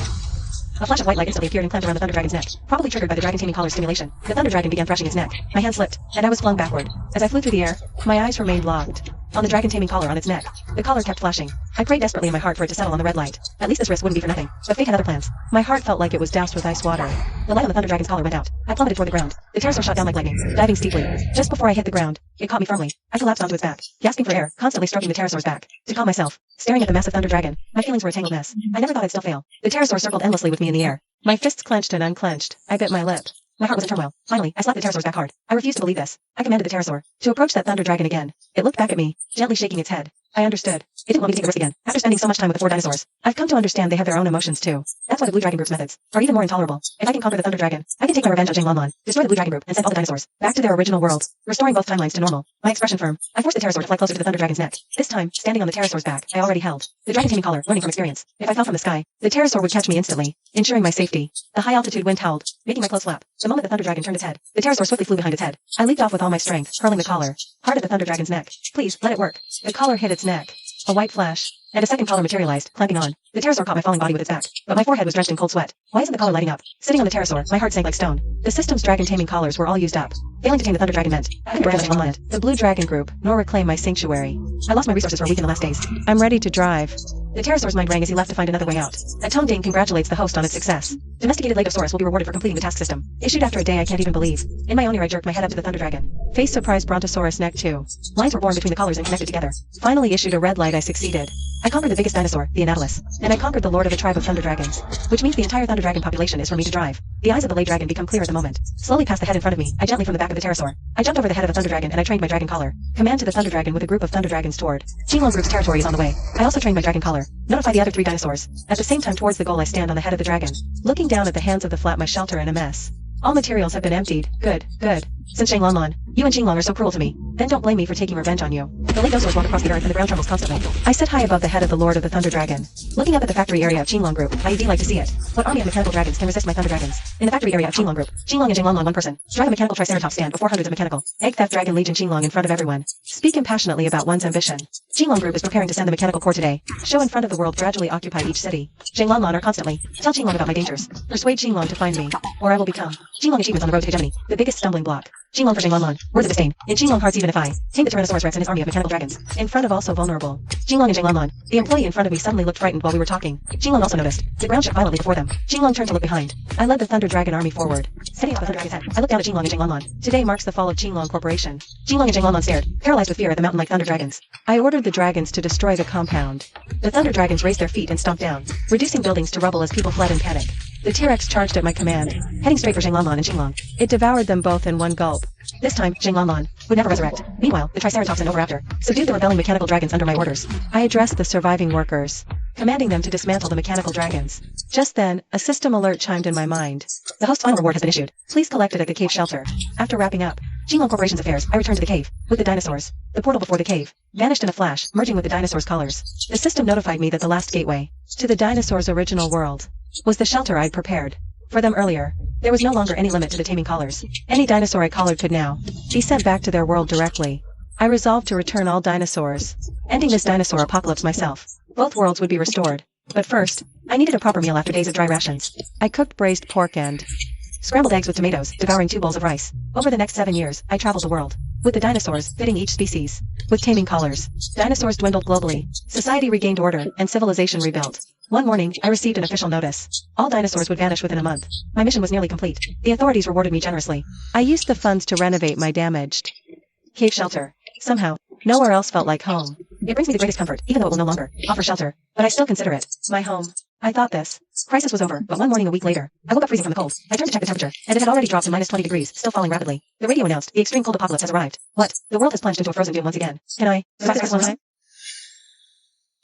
[SPEAKER 1] A flash of white light instantly appeared and clamped around the thunder dragon's neck, probably triggered by the dragon taming collar's stimulation. The thunder dragon began thrashing its neck. My hand slipped, and I was flung backward. As I flew through the air, my eyes remained locked on the dragon taming collar on its neck. The collar kept flashing. I prayed desperately in my heart for it to settle on the red light. At least this risk wouldn't be for nothing. But fate had other plans. My heart felt like it was doused with ice water. The light on the thunder dragon's collar went out. I plummeted toward the ground. The pterosaur shot down like lightning, diving steeply. Just before I hit the ground, it caught me firmly. I collapsed onto its back, gasping for air, constantly stroking the pterosaur's back. To calm myself, staring at the massive thunder dragon, my feelings were a tangled mess. I never thought I'd still fail. The pterosaur circled endlessly with me in the air. My fists clenched and unclenched. I bit my lip. My heart was in turmoil. Finally, I slapped the pterosaur's back hard. I refused to believe this. I commanded the pterosaur to approach that thunder dragon again. It looked back at me, gently shaking its head. I understood. It didn't want me to take a risk again. After spending so much time with the 4 dinosaurs, I've come to understand they have their own emotions too. That's why the Blue Dragon Group's methods are even more intolerable. If I can conquer the Thunder Dragon, I can take my revenge on Jing, destroy the Blue Dragon Group, and send all the dinosaurs back to their original world, restoring both timelines to normal. My expression firm. I forced the pterosaur to fly closer to the Thunder Dragon's neck. This time, standing on the pterosaur's back, I already held the dragon taming collar, learning from experience. If I fell from the sky, the pterosaur would catch me instantly, ensuring my safety. The high-altitude wind howled, making my clothes flap. The moment the Thunder Dragon turned its head, the pterosaur swiftly flew behind its head. I leaped off with all my strength, hurling the collar hard at the Thunder Dragon's neck. Please, let it work. The collar hit its neck. A white flash, and a second collar materialized, clamping on. The pterosaur caught my falling body with its back, but my forehead was drenched in cold sweat. Why isn't the collar lighting up? Sitting on the pterosaur, my heart sank like stone. The system's dragon taming collars were all used up. Failing to tame the thunder dragon meant I couldn't branch on land. The Blue Dragon Group, nor reclaim my sanctuary. I lost my resources for a week in the last days. I'm ready to drive. The pterosaur's mind rang as he left to find another way out. A tone ding congratulates the host on its success. Domesticated Lagosaurus will be rewarded for completing the task system. Issued after a day I can't even believe. In my own ear I jerked my head up to the thunder dragon. Face surprise brontosaurus neck 2. Lines were born between the collars and connected together. Finally issued a red light. I succeeded. I conquered the biggest dinosaur, the Anatolis, and I conquered the lord of a tribe of thunder dragons, which means the entire thunder dragon population is for me to drive. The eyes of the lay dragon become clear at the moment. Slowly past the head in front of me, I gently from the back of the pterosaur. I jumped over the head of the thunder dragon and I trained my dragon collar. Command to the thunder dragon with a group of thunder dragons toward Qinglong Group's territory is on the way. I also trained my dragon collar. Notify the other 3 dinosaurs. At the same time towards the goal I stand on the head of the dragon. Looking down at the hands of the flat, my shelter in a mess. All materials have been emptied. Good. Since Shang you and Qinglong are so cruel to me, then don't blame me for taking revenge on you. The Lagosaurs walk across the earth and the ground trembles constantly. I sit high above the head of the Lord of the Thunder Dragon. Looking up at the factory area of Qinglong Group, I indeed like to see it. What army of mechanical dragons can resist my thunder dragons? In the factory area of Qinglong Group, Qinglong and Jinglong one person, drive a mechanical triceratops stand before hundreds of mechanical egg theft dragon legion Qinglong in front of everyone. Speak impassionately about one's ambition. Qinglong Group is preparing to send the mechanical core today. Show in front of the world gradually occupy each city. Jinglong are constantly. Tell Qinglong about my dangers. Persuade Qinglong to find me, or I will become. Qinglong achievements on the road to hegemony. The biggest stumbling block. Qinglong for Jinglong. Words of disdain. In Qinglong hearts even if I tame the Tyrannosaurus Rex and his army of mechanical dragons. In front of also vulnerable. Qinglong and Jinglong. The employee in front of me suddenly looked frightened while we were talking. Qinglong also noticed. The ground shook violently before them. Qinglong turned to look behind. I led the Thunder Dragon army forward. Steady to the Thunder Dragon's head. I looked down at Qinglong and Jinglong. Today marks the fall of Qinglong Corporation. Qinglong and Jinglong stared, paralyzed with fear at the mountain-like thunder dragons. I ordered the dragons to destroy the compound. The thunder dragons raised their feet and stomped down, reducing buildings to rubble as people fled in panic. The T-Rex charged at my command, heading straight for Jinglong and Qinglong. It devoured them both in one gulp. This time, Jinglong would never resurrect. Meanwhile, the Triceratops and Oviraptor subdued the rebelling mechanical dragons under my orders. I addressed the surviving workers, commanding them to dismantle the mechanical dragons. Just then, a system alert chimed in my mind. The host's final reward has been issued. Please collect it at the cave shelter. After wrapping up Qinglong Corporation's affairs, I returned to the cave, with the dinosaurs. The portal before the cave vanished in a flash, merging with the dinosaurs' colors. The system notified me that the last gateway to the dinosaurs' original world was the shelter I'd prepared for them earlier. There was no longer any limit to the taming collars. Any dinosaur I collared could now be sent back to their world directly. I resolved to return all dinosaurs, ending this dinosaur apocalypse myself. Both worlds would be restored. But first, I needed a proper meal after days of dry rations. I cooked braised pork and scrambled eggs with tomatoes, devouring 2 bowls of rice. Over the next 7 years, I traveled the world, with the dinosaurs fitting each species, with taming collars. Dinosaurs dwindled globally, society regained order, and civilization rebuilt. One morning, I received an official notice. All dinosaurs would vanish within a month. My mission was nearly complete. The authorities rewarded me generously. I used the funds to renovate my damaged cave shelter. Somehow, nowhere else felt like home. It brings me the greatest comfort, even though it will no longer offer shelter, but I still consider it my home. I thought this crisis was over, but one morning a week later, I woke up freezing from the cold. I turned to check the temperature, and it had already dropped to minus 20 degrees, still falling rapidly. The radio announced, the extreme cold apocalypse has arrived. What? The world has plunged into a frozen doom once again. Can I survive this one time?